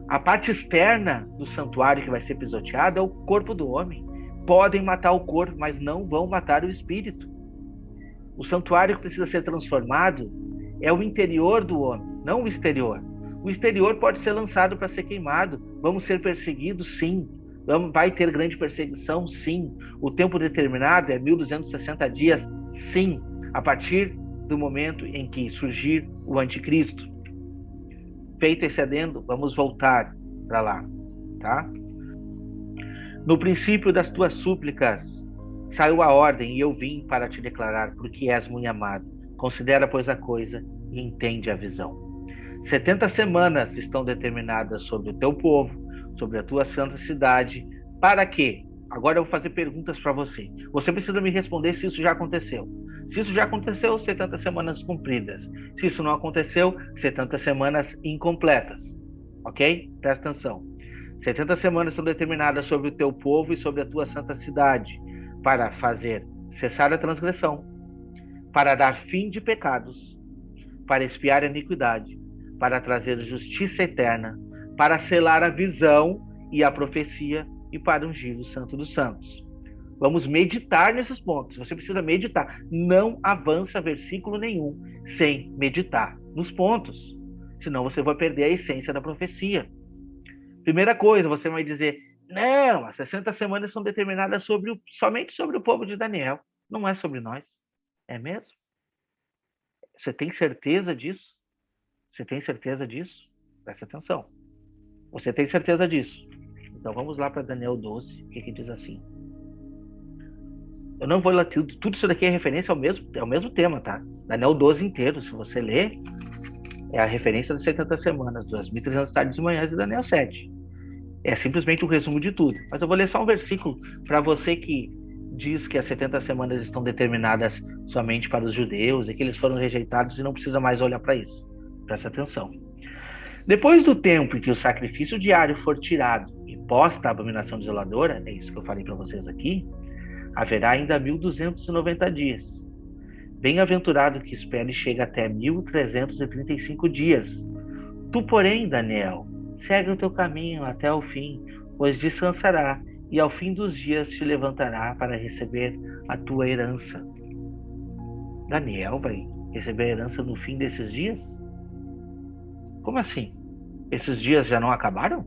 A parte externa do santuário que vai ser pisoteada é o corpo do homem. Podem matar o corpo, mas não vão matar o espírito. O santuário que precisa ser transformado é o interior do homem, não o exterior. O exterior pode ser lançado para ser queimado. Vamos ser perseguidos, sim. Vai ter grande perseguição, sim. O tempo determinado é 1.260 dias, sim. A partir do momento em que surgir o anticristo. Feito esse adendo, vamos voltar para lá, tá? No princípio das tuas súplicas saiu a ordem e eu vim para te declarar, porque és muito amado. Considera, pois, a coisa e entende a visão. 70 semanas estão determinadas sobre o teu povo, sobre a tua santa cidade. Para quê? Agora eu vou fazer perguntas para você. Você precisa me responder se isso já aconteceu. Se isso já aconteceu, 70 semanas cumpridas. Se isso não aconteceu, 70 semanas incompletas. Ok? Presta atenção. 70 semanas são determinadas sobre o teu povo e sobre a tua santa cidade, para fazer cessar a transgressão, para dar fim de pecados, para expiar a iniquidade, para trazer justiça eterna, para selar a visão e a profecia e para ungir o Santo dos Santos. Vamos meditar nesses pontos. Você precisa meditar. Não avança versículo nenhum sem meditar nos pontos. Senão você vai perder a essência da profecia. Primeira coisa, você vai dizer, não, as 60 semanas são determinadas somente sobre o povo de Daniel. Não é sobre nós. É mesmo? Você tem certeza disso? Você tem certeza disso? Presta atenção. Você tem certeza disso? Então vamos lá para Daniel 12, que diz assim. Eu não vou ler tudo isso daqui é referência ao mesmo tema, tá? Daniel 12 inteiro, se você ler, é a referência das 70 semanas, 2.300 tardes e manhãs e Daniel 7. É simplesmente um resumo de tudo. Mas eu vou ler só um versículo para você que diz que as 70 semanas estão determinadas somente para os judeus e que eles foram rejeitados e não precisa mais olhar para isso. Presta atenção. Depois do tempo em que o sacrifício diário for tirado e posta a abominação desoladora, é isso que eu falei para vocês aqui, haverá ainda 1.290 dias. Bem-aventurado que espere e chega até 1.335 dias. Tu, porém, Daniel, segue o teu caminho até o fim, pois descansará, e ao fim dos dias te levantará para receber a tua herança. Daniel vai receber a herança no fim desses dias? Como assim? Esses dias já não acabaram?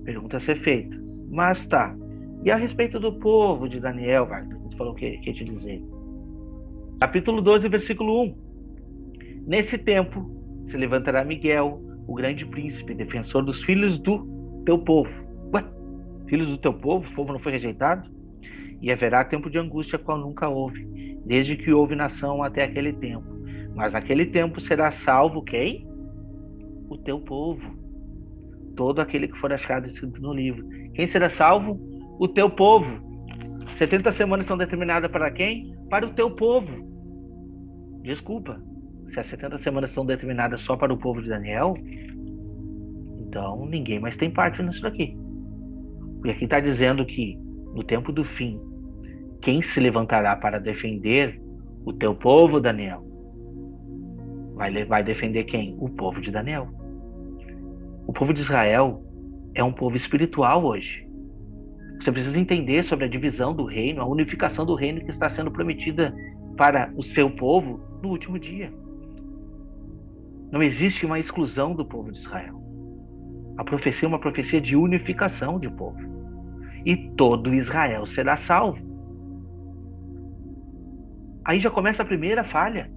Pergunta a ser feita. Mas tá. E a respeito do povo de Daniel, Wagner? Você falou o que te dizer. Capítulo 12, versículo 1. Nesse tempo se levantará Miguel, o grande príncipe, defensor dos filhos do teu povo. Ué, filhos do teu povo? O povo não foi rejeitado? E haverá tempo de angústia qual nunca houve, desde que houve nação até aquele tempo. Mas naquele tempo será salvo quem? O teu povo. Todo aquele que for achado escrito no livro. Quem será salvo? O teu povo. 70 semanas são determinadas para quem? Para o teu povo. Desculpa. Se as 70 semanas são determinadas só para o povo de Daniel, então ninguém mais tem parte nisso daqui. Porque aqui está dizendo que no tempo do fim, quem se levantará para defender o teu povo, Daniel, vai defender quem? O povo de Daniel. O povo de Israel é um povo espiritual hoje. Você precisa entender sobre a divisão do reino, a unificação do reino que está sendo prometida para o seu povo no último dia. Não existe uma exclusão do povo de Israel. A profecia é uma profecia de unificação de povo. E todo Israel será salvo. Aí já começa a primeira falha.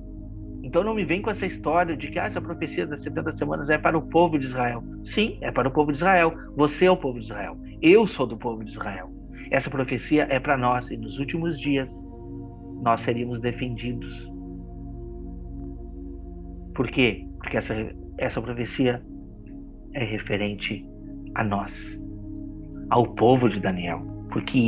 Então não me vem com essa história de que essa profecia das 70 semanas é para o povo de Israel. Sim, é para o povo de Israel. Você é o povo de Israel. Eu sou do povo de Israel. Essa profecia é para nós, e nos últimos dias nós seríamos defendidos. Por quê? Porque essa profecia é referente a nós, ao povo de Daniel. Porque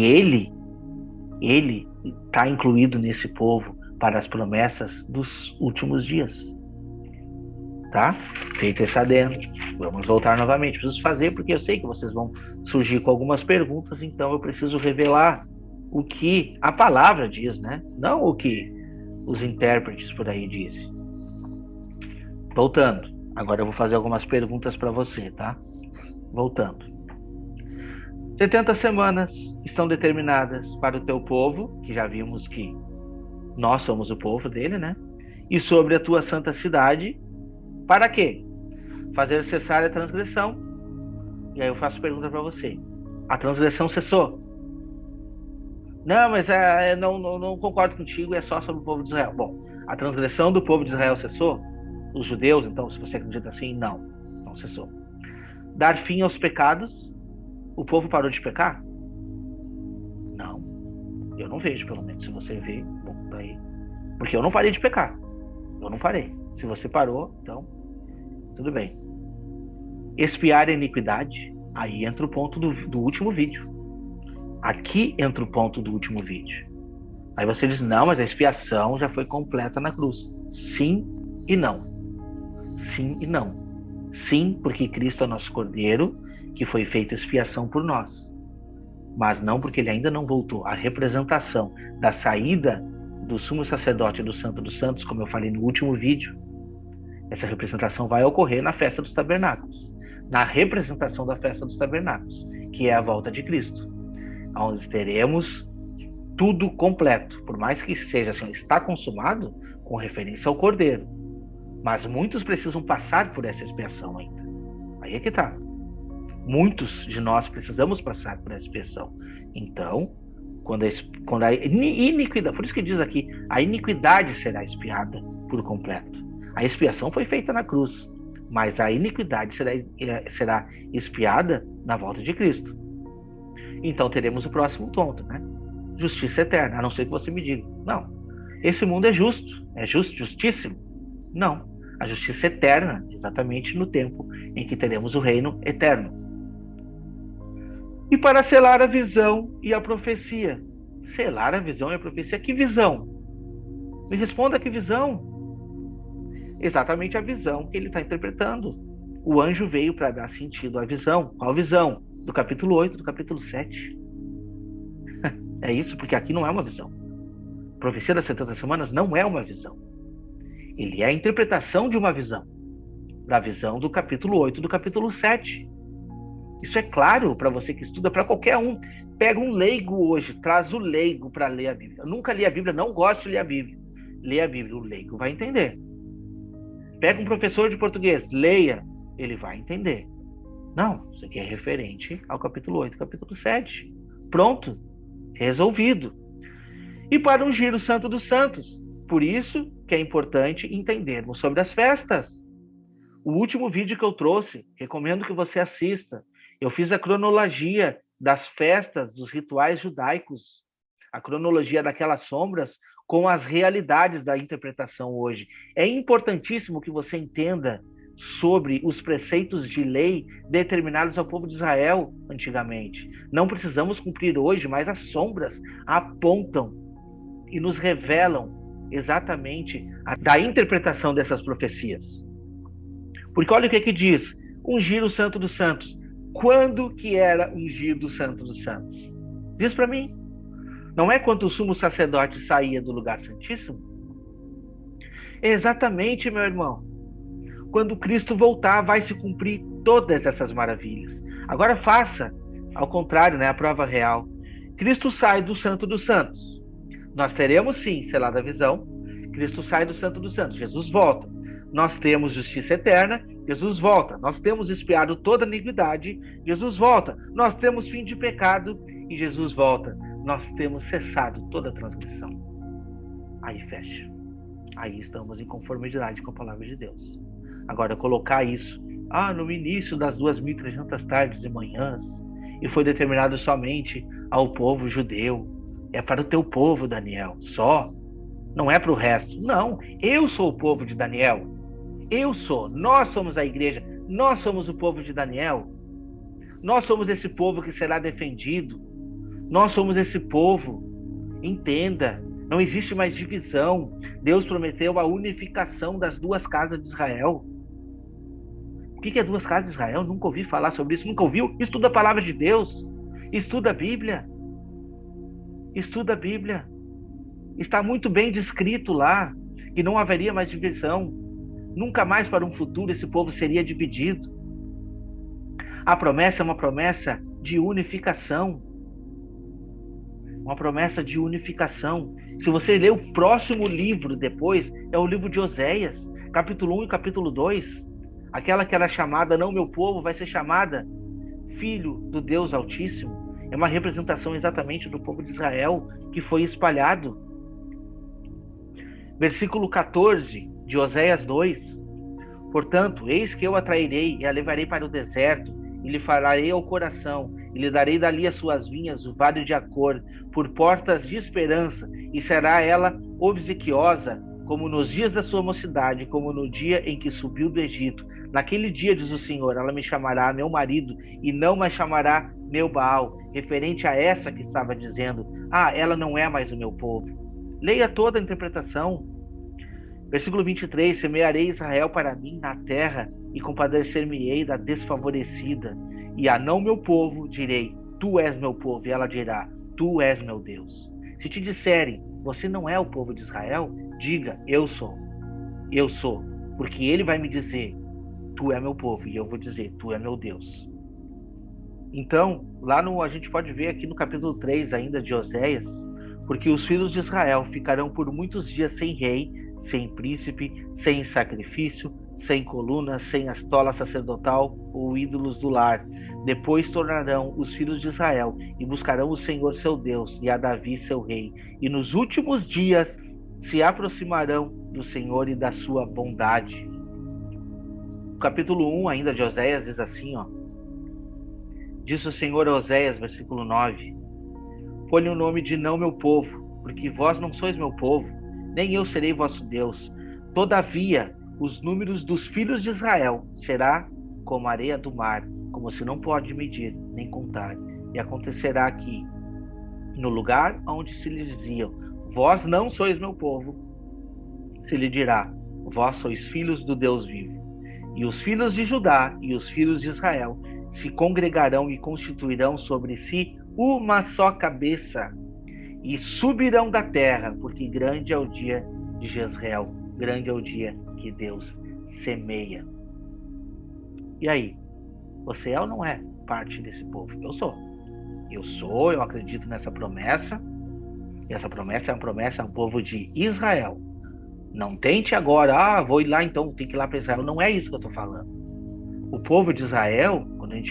ele está incluído nesse povo para as promessas dos últimos dias. Tá? Feito esse adendo, vamos voltar novamente. Preciso fazer porque eu sei que vocês vão surgir com algumas perguntas, então eu preciso revelar o que a palavra diz, né? Não o que os intérpretes por aí dizem. Voltando, agora eu vou fazer algumas perguntas para você, tá? Voltando. 70 semanas estão determinadas para o teu povo, que já vimos que nós somos o povo dele, né? E sobre a tua santa cidade, para quê? Fazer cessar a transgressão. E aí eu faço pergunta para você. A transgressão cessou? Não, mas não concordo contigo, é só sobre o povo de Israel. Bom, a transgressão do povo de Israel cessou? Os judeus, então, se você acredita assim, não cessou. Dar fim aos pecados? O povo parou de pecar? Não. Eu não vejo, pelo menos. Se você vê, bom, daí. Porque eu não parei de pecar. Eu não parei. Se você parou, então, tudo bem. Expiar a iniquidade? Aí entra o ponto do último vídeo. Aqui entra o ponto do último vídeo. Aí você diz, não, mas a expiação já foi completa na cruz. Sim e não. Sim e não. Sim, porque Cristo é nosso Cordeiro, que foi feita expiação por nós. Mas não porque ele ainda não voltou. A representação da saída do sumo sacerdote do Santo dos Santos, como eu falei no último vídeo, essa representação vai ocorrer na festa dos tabernáculos. Na representação da festa dos tabernáculos, que é a volta de Cristo. Onde teremos tudo completo. Por mais que seja assim, está consumado, com referência ao Cordeiro. Mas muitos precisam passar por essa expiação ainda. Aí é que está. Muitos de nós precisamos passar por essa expiação. Então, quando a iniquidade, por isso que diz aqui, a iniquidade será expiada por completo. A expiação foi feita na cruz, mas a iniquidade será expiada na volta de Cristo. Então teremos o próximo ponto, né? Justiça eterna, a não ser que você me diga, não, esse mundo é justo, justíssimo. Não, a justiça eterna, exatamente no tempo em que teremos o reino eterno. E para selar a visão e a profecia. Selar a visão e a profecia, que visão? Me responda, que visão? Exatamente a visão que ele está interpretando. O anjo veio para dar sentido à visão. Qual visão? Do capítulo 8, do capítulo 7. É isso, porque aqui não é uma visão. A profecia das 70 semanas não é uma visão. Ele é a interpretação de uma visão. Da visão do capítulo 8, do capítulo 7. Isso é claro para você que estuda, para qualquer um. Pega um leigo hoje, traz o leigo para ler a Bíblia. Eu nunca li a Bíblia, não gosto de ler a Bíblia. Lê a Bíblia, o leigo vai entender. Pega um professor de português, leia, ele vai entender. Não, isso aqui é referente ao capítulo 8, capítulo 7. Pronto, resolvido. E para ungir o Santo dos Santos. Por isso que é importante entendermos sobre as festas. O último vídeo que eu trouxe, recomendo que você assista. Eu fiz a cronologia das festas, dos rituais judaicos, a cronologia daquelas sombras com as realidades da interpretação hoje. É importantíssimo que você entenda sobre os preceitos de lei determinados ao povo de Israel antigamente. Não precisamos cumprir hoje, mas as sombras apontam e nos revelam exatamente da interpretação dessas profecias. Porque olha o que diz, ungir o Santo dos Santos. Quando que era ungido o Santo dos Santos? Diz para mim. Não é quando o sumo sacerdote saía do lugar santíssimo? Exatamente, meu irmão. Quando Cristo voltar, vai se cumprir todas essas maravilhas. Agora faça, ao contrário, né, a prova real. Cristo sai do Santo dos Santos. Nós teremos sim selada a visão. Cristo sai do Santo dos Santos. Jesus volta. Nós temos justiça eterna. Jesus volta. Nós temos expiado toda a iniquidade. Jesus volta. Nós temos fim de pecado e Jesus volta. Nós temos cessado toda a transgressão. Aí fecha. aí estamos em conformidade com a palavra de Deus. Agora, colocar isso, no início das 2.300 tardes e manhãs, e foi determinado somente ao povo judeu, é para o teu povo, Daniel, só, não é para o resto. Não, eu sou o povo de Daniel, nós somos a igreja, nós somos o povo de Daniel, nós somos esse povo que será defendido, nós somos esse povo. Entenda, não existe mais divisão. Deus prometeu a unificação das duas casas de Israel. O que é duas casas de Israel? Nunca ouvi falar sobre isso. Nunca ouviu? Estuda a palavra de Deus. Estuda a Bíblia. Estuda a Bíblia. Está muito bem descrito lá que não haveria mais divisão. Nunca mais para um futuro esse povo seria dividido. A promessa é uma promessa de unificação. Uma promessa de unificação. Se você ler o próximo livro depois, é o livro de Oséias, capítulo 1 e capítulo 2. Aquela que era chamada não meu povo, vai ser chamada filho do Deus Altíssimo. É uma representação exatamente do povo de Israel que foi espalhado. Versículo 14 de Oséias 2. Portanto, eis que eu a trairei e a levarei para o deserto, e lhe farei ao coração, e lhe darei dali as suas vinhas, o vale de Acor, por portas de esperança, e será ela obsequiosa, como nos dias da sua mocidade, como no dia em que subiu do Egito. Naquele dia, diz o Senhor, ela me chamará meu marido, e não mais chamará meu Baal, referente a essa que estava dizendo, ela não é mais o meu povo. Leia toda a interpretação. Versículo 23, semearei Israel para mim na terra, e compadecer-me-ei da desfavorecida, e a não meu povo direi, tu és meu povo, e ela dirá, tu és meu Deus. Se te disserem, você não é o povo de Israel, diga, eu sou, porque ele vai me dizer, tu é meu povo, e eu vou dizer, tu é meu Deus. Então, a gente pode ver aqui no capítulo 3 ainda de Oséias, porque os filhos de Israel ficarão por muitos dias sem rei, sem príncipe, sem sacrifício, sem coluna, sem estola sacerdotal ou ídolos do lar. Depois tornarão os filhos de Israel e buscarão o Senhor seu Deus e a Davi seu rei. E nos últimos dias se aproximarão do Senhor e da sua bondade. O capítulo 1 ainda de Oséias diz assim, Disse o Senhor a Oséias, versículo 9, Põe o nome de não meu povo, porque vós não sois meu povo, nem eu serei vosso Deus. Todavia, os números dos filhos de Israel será como a areia do mar, como se não pode medir nem contar. E acontecerá que, no lugar onde se lhe diziam, vós não sois meu povo, se lhe dirá, vós sois filhos do Deus vivo. E os filhos de Judá e os filhos de Israel se congregarão e constituirão sobre si uma só cabeça, e subirão da terra, porque grande é o dia de Jezreel, grande é o dia que Deus semeia. E aí, você é ou não é parte desse povo? Eu sou, eu acredito nessa promessa, e essa promessa é uma promessa ao povo de Israel. Não tente agora, vou ir lá então, tem que ir lá para Israel. Não é isso que eu estou falando. O povo de Israel,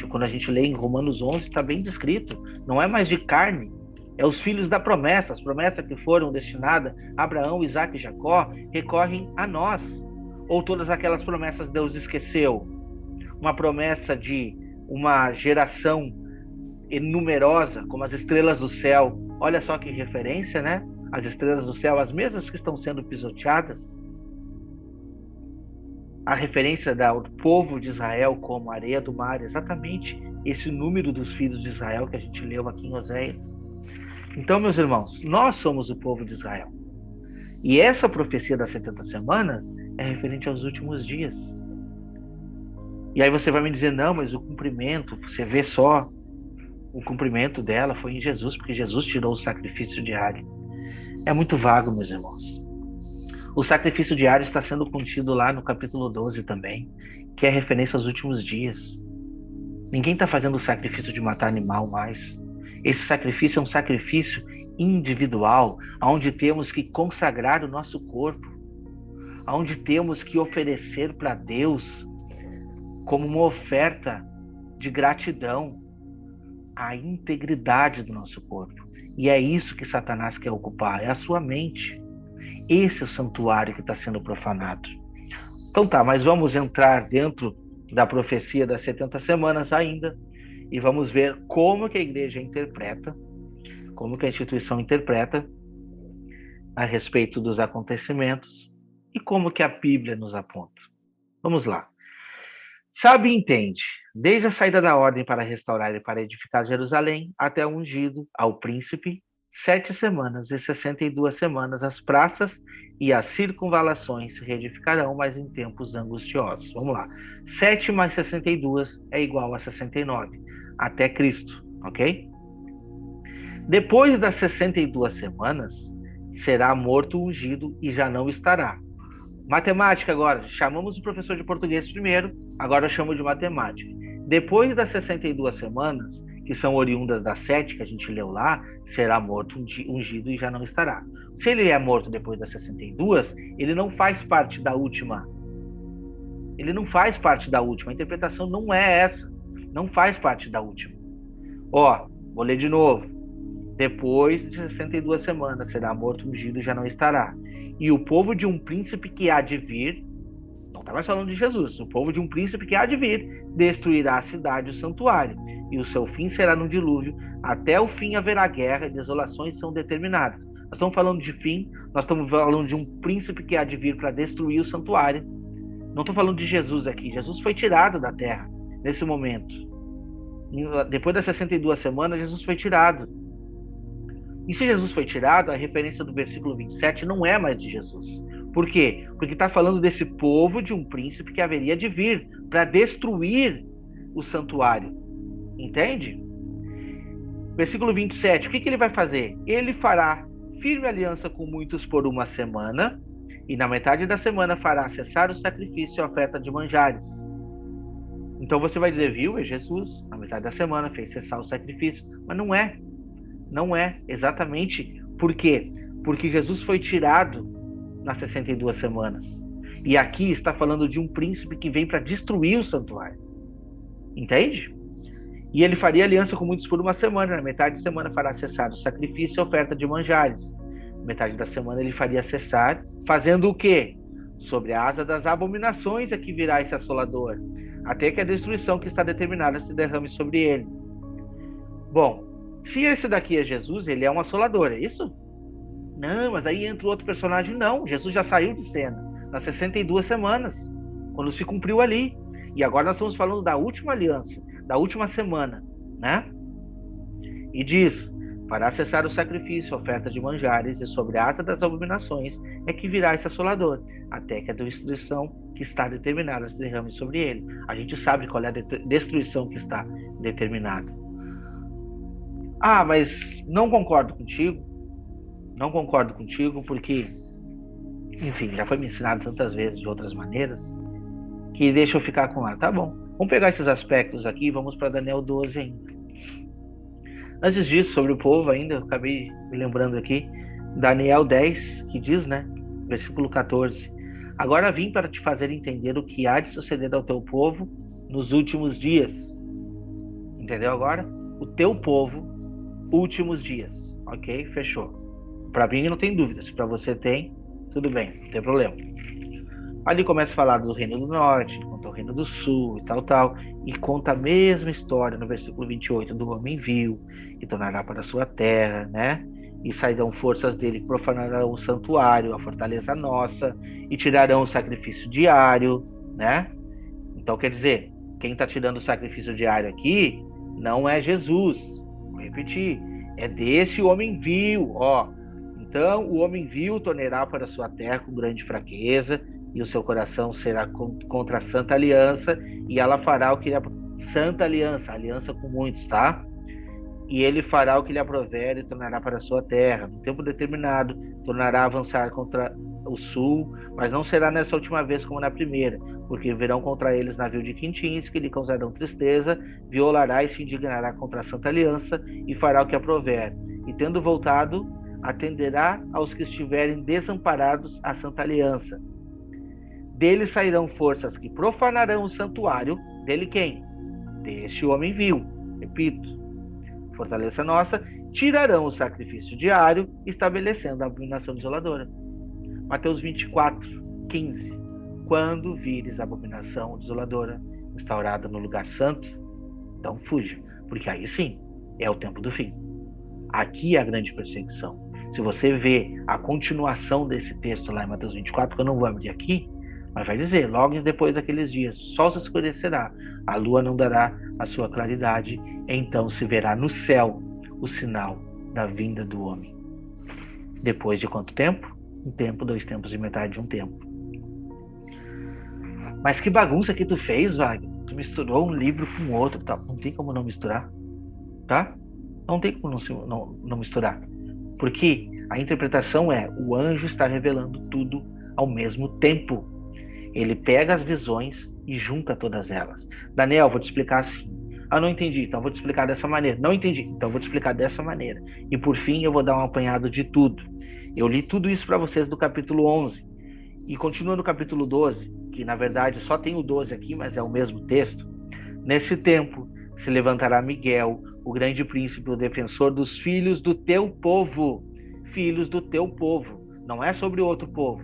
quando a gente lê em Romanos 11, está bem descrito, não é mais de carne, é os filhos da promessa. As promessas que foram destinadas a Abraão, Isaac e Jacó recorrem a nós. Ou todas aquelas promessas Deus esqueceu? Uma promessa de uma geração numerosa, como as estrelas do céu. Olha só que referência, né? As estrelas do céu, as mesmas que estão sendo pisoteadas. A referência do povo de Israel como areia do mar, exatamente esse número dos filhos de Israel que a gente leu aqui em Oséias. Então, meus irmãos, nós somos o povo de Israel. E essa profecia das 70 semanas é referente aos últimos dias. E aí você vai me dizer, não, mas o cumprimento, você vê só, o cumprimento dela foi em Jesus, porque Jesus tirou o sacrifício diário. É muito vago, meus irmãos. O sacrifício diário está sendo contido lá no capítulo 12 também, que é referência aos últimos dias. Ninguém está fazendo o sacrifício de matar animal mais. Esse sacrifício é um sacrifício individual, onde temos que consagrar o nosso corpo, onde temos que oferecer para Deus como uma oferta de gratidão a integridade do nosso corpo. E é isso que Satanás quer ocupar, é a sua mente. Esse é o santuário que está sendo profanado. Então tá, mas vamos entrar dentro da profecia das 70 semanas ainda e vamos ver como que a igreja interpreta, como que a instituição interpreta a respeito dos acontecimentos e como que a Bíblia nos aponta. Vamos lá. Sabe e entende, desde a saída da ordem para restaurar e para edificar Jerusalém, até o ungido ao príncipe, 7 semanas e 62 semanas as praças e as circunvalações se reedificarão, mas em tempos angustiosos. Vamos lá. 7 mais 62 é igual a 69, até Cristo, ok? Depois das 62 semanas, será morto o ungido e já não estará. Matemática agora. Chamamos o professor de português primeiro, agora eu chamo de matemática. Depois das 62 semanas, que são oriundas das 7 que a gente leu lá, será morto ungido e já não estará. Se ele é morto depois das 62, ele não faz parte da última. Ele não faz parte da última. A interpretação não é essa. Não faz parte da última. Ó, vou ler de novo. Depois de 62 semanas será morto ungido e já não estará. E o povo de um príncipe que há de vir, não está mais falando de Jesus, o povo de um príncipe que há de vir, destruirá a cidade e o santuário, e o seu fim será no dilúvio, até o fim haverá guerra e desolações são determinadas. Nós estamos falando de fim, nós estamos falando de um príncipe que há de vir para destruir o santuário. Não estou falando de Jesus aqui, Jesus foi tirado da terra, nesse momento. Depois das 62 semanas, Jesus foi tirado. E se Jesus foi tirado, a referência do versículo 27 não é mais de Jesus. Por quê? Porque está falando desse povo de um príncipe que haveria de vir para destruir o santuário. Entende? Versículo 27, o que ele vai fazer? Ele fará firme aliança com muitos por uma semana, e na metade da semana fará cessar o sacrifício e a oferta de manjares. Então você vai dizer, viu? É Jesus, na metade da semana fez cessar o sacrifício. Mas não é. Não é exatamente. Por quê? Porque Jesus foi tirado nas 62 semanas. E aqui está falando de um príncipe que vem para destruir o santuário. Entende? E ele faria aliança com muitos por uma semana. Na metade da semana fará cessar o sacrifício e a oferta de manjares. Na metade da semana ele faria cessar, fazendo o quê? Sobre a asa das abominações é que virá esse assolador, até que a destruição que está determinada se derrame sobre ele. Bom, se esse daqui é Jesus, ele é um assolador, é isso? Não, mas aí entra outro personagem. Não, Jesus já saiu de cena nas 62 semanas, quando se cumpriu ali. E agora nós estamos falando da última aliança, da última semana, né? E diz, fará cessar o sacrifício, a oferta de manjares, e sobre a asa das abominações é que virá esse assolador, até que a destruição que está determinada se derrame sobre ele. A gente sabe qual é a destruição que está determinada. Ah, mas não concordo contigo. Não concordo contigo porque, enfim, já foi me ensinado tantas vezes de outras maneiras que deixa eu ficar com lá. Tá bom, vamos pegar esses aspectos aqui e vamos para Daniel 12 ainda. Antes disso, sobre o povo ainda, eu acabei me lembrando aqui, Daniel 10, que diz, né, versículo 14, agora vim para te fazer entender o que há de suceder ao teu povo nos últimos dias. Entendeu agora? O teu povo, últimos dias. Ok? Fechou. Para mim não tem dúvida. Se para você tem, tudo bem, não tem problema. Ali começa a falar do reino do norte, conta o reino do sul e tal, e conta a mesma história no versículo 28 do homem vil, que tornará para a sua terra, né? E sairão forças dele, profanarão o santuário, a fortaleza nossa, e tirarão o sacrifício diário, né? Então quer dizer, quem está tirando o sacrifício diário aqui não é Jesus. Vou repetir, é desse homem vil, ó. Então o homem vil tornará para a sua terra com grande fraqueza, e o seu coração será contra a santa aliança, e ela fará o que lhe santa aliança, aliança com muitos, tá? E ele fará o que lhe aprover e tornará para a sua terra. No tempo determinado, tornará a avançar contra o sul, mas não será nessa última vez como na primeira, porque virão contra eles navios de quintins que lhe causarão tristeza, violará e se indignará contra a santa aliança, e fará o que aprover. E tendo voltado, atenderá aos que estiverem desamparados à santa aliança. Dele sairão forças que profanarão o santuário. Dele quem? Deste homem vil. Repito, fortaleza nossa, tirarão o sacrifício diário, estabelecendo a abominação desoladora. Mateus 24:15. Quando vires a abominação desoladora instaurada no lugar santo, então fuja, porque aí sim é o tempo do fim. Aqui é a grande perseguição. Se você vê a continuação desse texto lá em Mateus 24, que eu não vou abrir aqui, mas vai dizer, logo depois daqueles dias, o sol se escurecerá, a lua não dará a sua claridade, então se verá no céu o sinal da vinda do homem. Depois de quanto tempo? Um tempo, 2 tempos e metade de um tempo. Mas que bagunça que tu fez, Wagner. Tu misturou um livro com outro, tá? Não tem como não misturar, tá? Não tem como não misturar. Porque a interpretação é, o anjo está revelando tudo ao mesmo tempo. Ele pega as visões e junta todas elas. Daniel, vou te explicar assim. Ah, não entendi, então vou te explicar dessa maneira. Não entendi, então vou te explicar dessa maneira. E por fim, eu vou dar um apanhado de tudo. Eu li tudo isso para vocês do capítulo 11. E continua no capítulo 12, que na verdade só tem o 12 aqui, mas é o mesmo texto. Nesse tempo se levantará Miguel, o grande príncipe, o defensor dos filhos do teu povo. Filhos do teu povo. Não é sobre outro povo.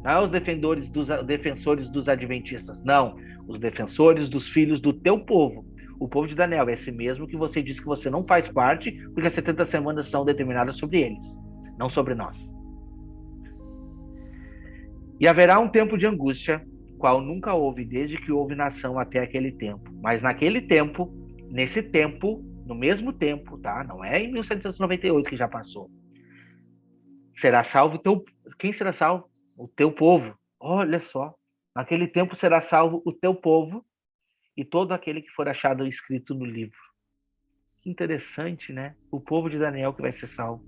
Não é os defensores dos adventistas. Não. Os defensores dos filhos do teu povo. O povo de Daniel é esse mesmo que você disse que você não faz parte, porque as 70 semanas são determinadas sobre eles, não sobre nós. E haverá um tempo de angústia, qual nunca houve desde que houve nação até aquele tempo. Mas naquele tempo, nesse tempo, no mesmo tempo, tá? Não é em 1798 que já passou. Será salvo o teu... Quem será salvo? O teu povo. Olha só. Naquele tempo será salvo o teu povo e todo aquele que for achado escrito no livro. Que interessante, né? O povo de Daniel que vai ser salvo.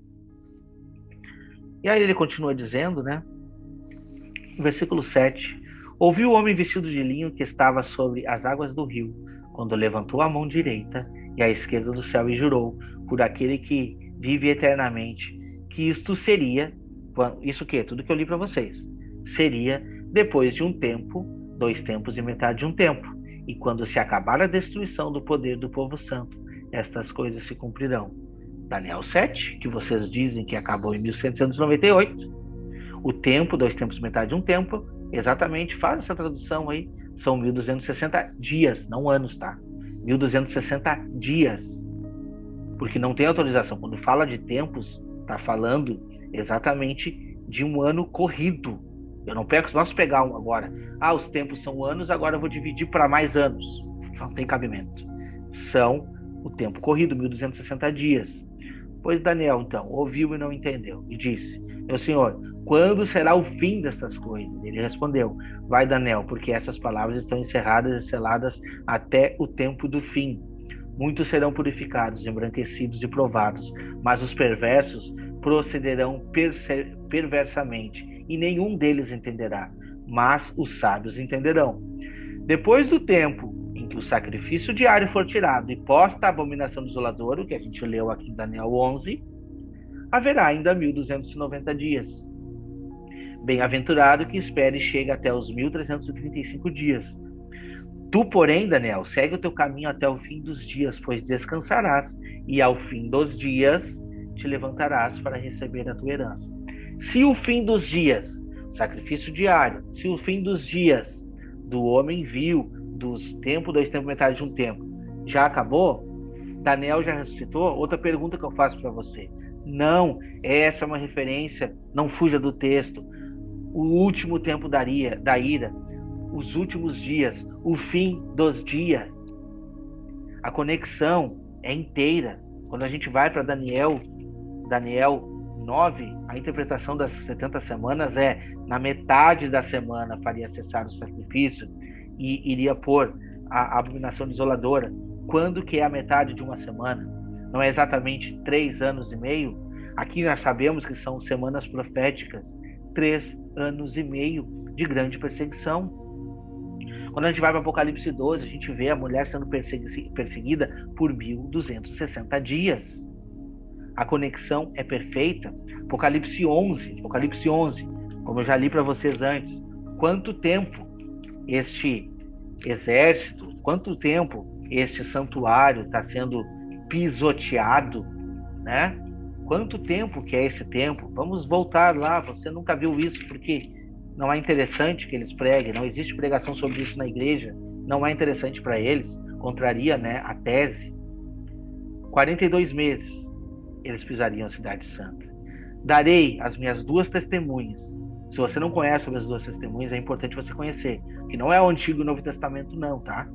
E aí ele continua dizendo, né? Versículo 7. Ouviu o homem vestido de linho que estava sobre as águas do rio, quando levantou a mão direita e a esquerda do céu e jurou, por aquele que vive eternamente, que isto seria, isso que? Tudo que eu li para vocês, seria depois de um tempo, 2 tempos e metade de um tempo, e quando se acabar a destruição do poder do povo santo, estas coisas se cumprirão. Daniel 7, que vocês dizem que acabou em 1798, o tempo, 2 tempos e metade de um tempo, exatamente, faz essa tradução aí, são 1260 dias, não anos, tá? 1260 dias, porque não tem autorização. Quando fala de tempos, tá falando exatamente de um ano corrido. Eu não pego, se nós pegar um agora, os tempos são anos, agora eu vou dividir para mais anos. Não tem cabimento. São o tempo corrido, 1260 dias. Pois Daniel, então, ouviu e não entendeu, e disse, meu senhor, quando será o fim destas coisas? Ele respondeu, vai Daniel, porque essas palavras estão encerradas e seladas até o tempo do fim. Muitos serão purificados, embranquecidos e provados, mas os perversos procederão perversamente, e nenhum deles entenderá, mas os sábios entenderão. Depois do tempo em que o sacrifício diário for tirado e posta a abominação desoladora, o que a gente leu aqui em Daniel 11, haverá ainda 1290 dias. Bem-aventurado que espere e chegue até os 1335 dias. Tu, porém, Daniel, segue o teu caminho até o fim dos dias, pois descansarás, e ao fim dos dias te levantarás para receber a tua herança. Se o fim dos dias, sacrifício diário, se o fim dos dias do homem viu, dos tempos, 2 tempos, metade de um tempo, já acabou, Daniel já ressuscitou, outra pergunta que eu faço para você. Não, essa é uma referência, não fuja do texto. O último tempo da ira, os últimos dias, o fim dos dias. A conexão é inteira. Quando a gente vai para Daniel 9, a interpretação das 70 semanas é, na metade da semana faria cessar o sacrifício e iria pôr a abominação desoladora. Quando que é a metade de uma semana? Não é exatamente 3 anos e meio? Aqui nós sabemos que são semanas proféticas, 3 anos e meio de grande perseguição. Quando a gente vai para Apocalipse 12, a gente vê a mulher sendo perseguida por 1260 dias. A conexão é perfeita. Apocalipse 11, como eu já li para vocês antes, quanto tempo este exército, quanto tempo este santuário está sendo pisoteado, né? Quanto tempo que é esse tempo? Vamos voltar lá, você nunca viu isso, porque não é interessante que eles preguem, não existe pregação sobre isso na igreja, não é interessante para eles, contraria, né, a tese. 42 meses eles pisariam a cidade santa. Darei as minhas duas testemunhas. Se você não conhece sobre as duas testemunhas, é importante você conhecer, que não é o Antigo e o Novo Testamento não, tá?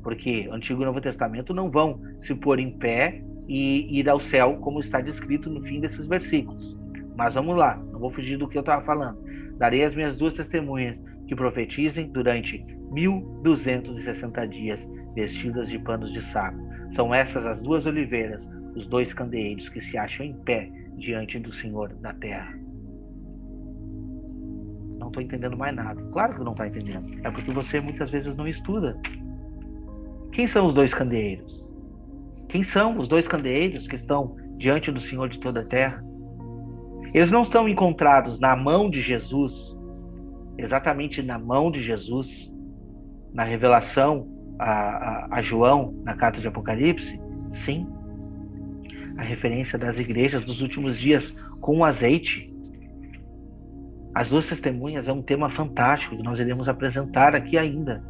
Porque o Antigo e o Novo Testamento não vão se pôr em pé e ir ao céu, como está descrito no fim desses versículos. Mas vamos lá, não vou fugir do que eu estava falando. Darei as minhas duas testemunhas que profetizem durante 1260 dias, vestidas de panos de saco. São essas as duas oliveiras, os dois candeeiros que se acham em pé diante do Senhor da terra. Não estou entendendo mais nada. Claro que não está entendendo. É porque você muitas vezes não estuda. Quem são os dois candeeiros? Quem são os dois candeeiros que estão diante do Senhor de toda a terra? Eles não estão encontrados na mão de Jesus, exatamente na mão de Jesus, na revelação a João, na carta de Apocalipse? Sim. A referência das igrejas dos últimos dias com azeite. As duas testemunhas é um tema fantástico que nós iremos apresentar aqui ainda.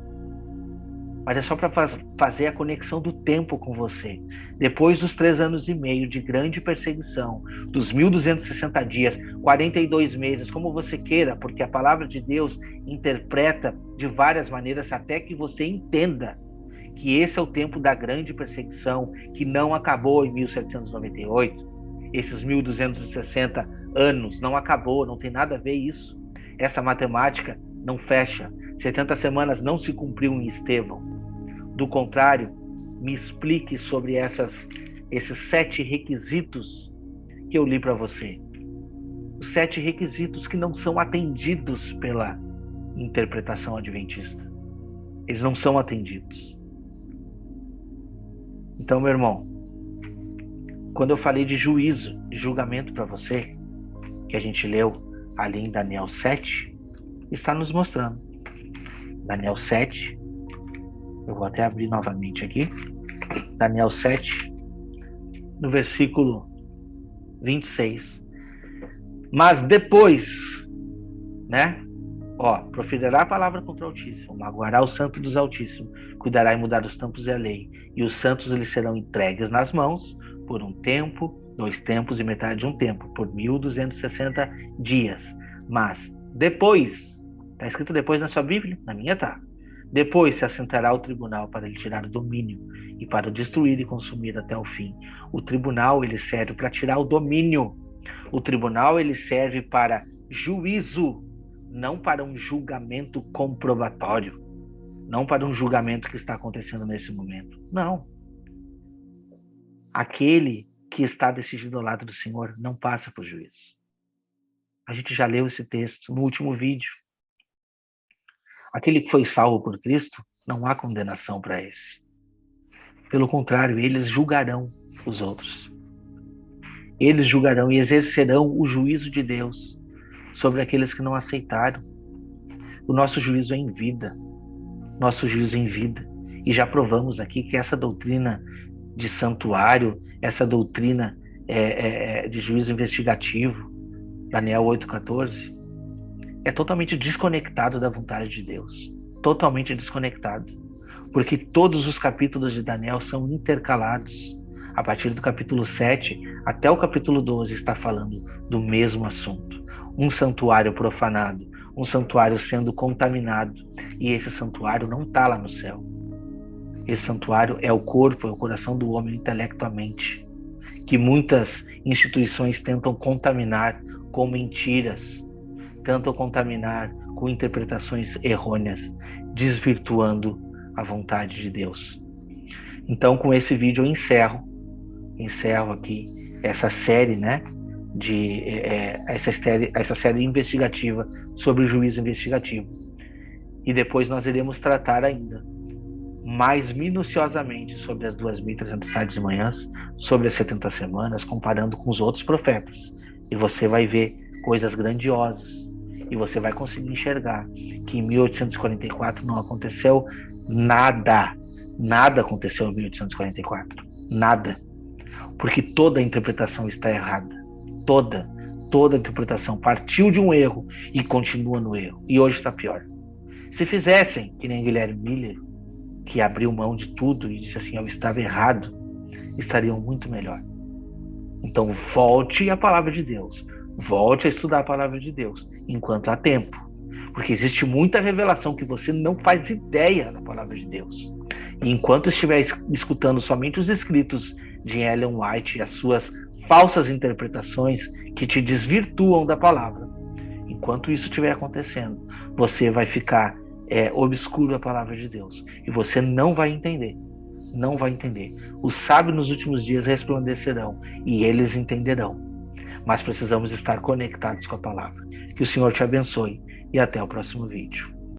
Mas é só para fazer a conexão do tempo com você. Depois dos 3 anos e meio de grande perseguição, dos 1260 dias, 42 meses, como você queira, porque a palavra de Deus interpreta de várias maneiras até que você entenda que esse é o tempo da grande perseguição, que não acabou em 1798. Esses 1260 anos não acabou, não tem nada a ver isso. Essa matemática não fecha. 70 semanas não se cumpriu em Estevão. Do contrário, me explique sobre esses 7 requisitos que eu li para você. Os 7 requisitos que não são atendidos pela interpretação adventista. Eles não são atendidos. Então, meu irmão, quando eu falei de juízo, de julgamento para você, que a gente leu ali em Daniel 7, está nos mostrando. Daniel 7, eu vou até abrir novamente aqui. Daniel 7, no versículo 26. Mas depois, né? Proferirá a palavra contra o Altíssimo, magoará o santo dos Altíssimos, cuidará em mudar os tempos e a lei, e os santos lhes serão entregues nas mãos por um tempo, 2 tempos e metade de um tempo, por 1260 dias. Mas depois, está escrito depois na sua Bíblia? Na minha tá. Depois se assentará o tribunal para lhe tirar o domínio e para o destruir e consumir até o fim. O tribunal, ele serve para tirar o domínio. O tribunal, ele serve para juízo, não para um julgamento comprobatório, não para um julgamento que está acontecendo nesse momento. Não. Aquele que está decidido ao lado do Senhor não passa por juízo. A gente já leu esse texto no último vídeo. Aquele que foi salvo por Cristo, não há condenação para esse. Pelo contrário, eles julgarão os outros. Eles julgarão e exercerão o juízo de Deus sobre aqueles que não aceitaram. O nosso juízo é em vida. Nosso juízo é em vida. E já provamos aqui que essa doutrina de santuário, essa doutrina de juízo investigativo, Daniel 8,14, é totalmente desconectado da vontade de Deus. Totalmente desconectado. Porque todos os capítulos de Daniel são intercalados. A partir do capítulo 7 até o capítulo 12 está falando do mesmo assunto. Um santuário profanado, um santuário sendo contaminado. E esse santuário não está lá no céu. Esse santuário é o corpo, é o coração do homem, intelectualmente, que muitas instituições tentam contaminar com mentiras, tentam contaminar com interpretações errôneas, desvirtuando a vontade de Deus. Então, com esse vídeo eu encerro aqui essa série, né, essa série investigativa sobre o juízo investigativo. E depois nós iremos tratar ainda mais minuciosamente sobre as 2.300 tardes e manhãs, sobre as 70 semanas, comparando com os outros profetas. E você vai ver coisas grandiosas. E você vai conseguir enxergar que em 1844 não aconteceu nada. Nada aconteceu em 1844. Nada. Porque toda a interpretação está errada. Toda a interpretação partiu de um erro e continua no erro. E hoje está pior. Se fizessem que nem Guilherme Miller, que abriu mão de tudo e disse assim, eu estava errado, estariam muito melhor. Então volte à palavra de Deus. Volte a estudar a palavra de Deus, enquanto há tempo. Porque existe muita revelação que você não faz ideia da palavra de Deus. E enquanto estiver escutando somente os escritos de Ellen White e as suas falsas interpretações que te desvirtuam da palavra, enquanto isso estiver acontecendo, você vai ficar obscuro a palavra de Deus. E você não vai entender. Não vai entender. Os sábios nos últimos dias resplandecerão e eles entenderão. Mas precisamos estar conectados com a palavra. Que o Senhor te abençoe e até o próximo vídeo.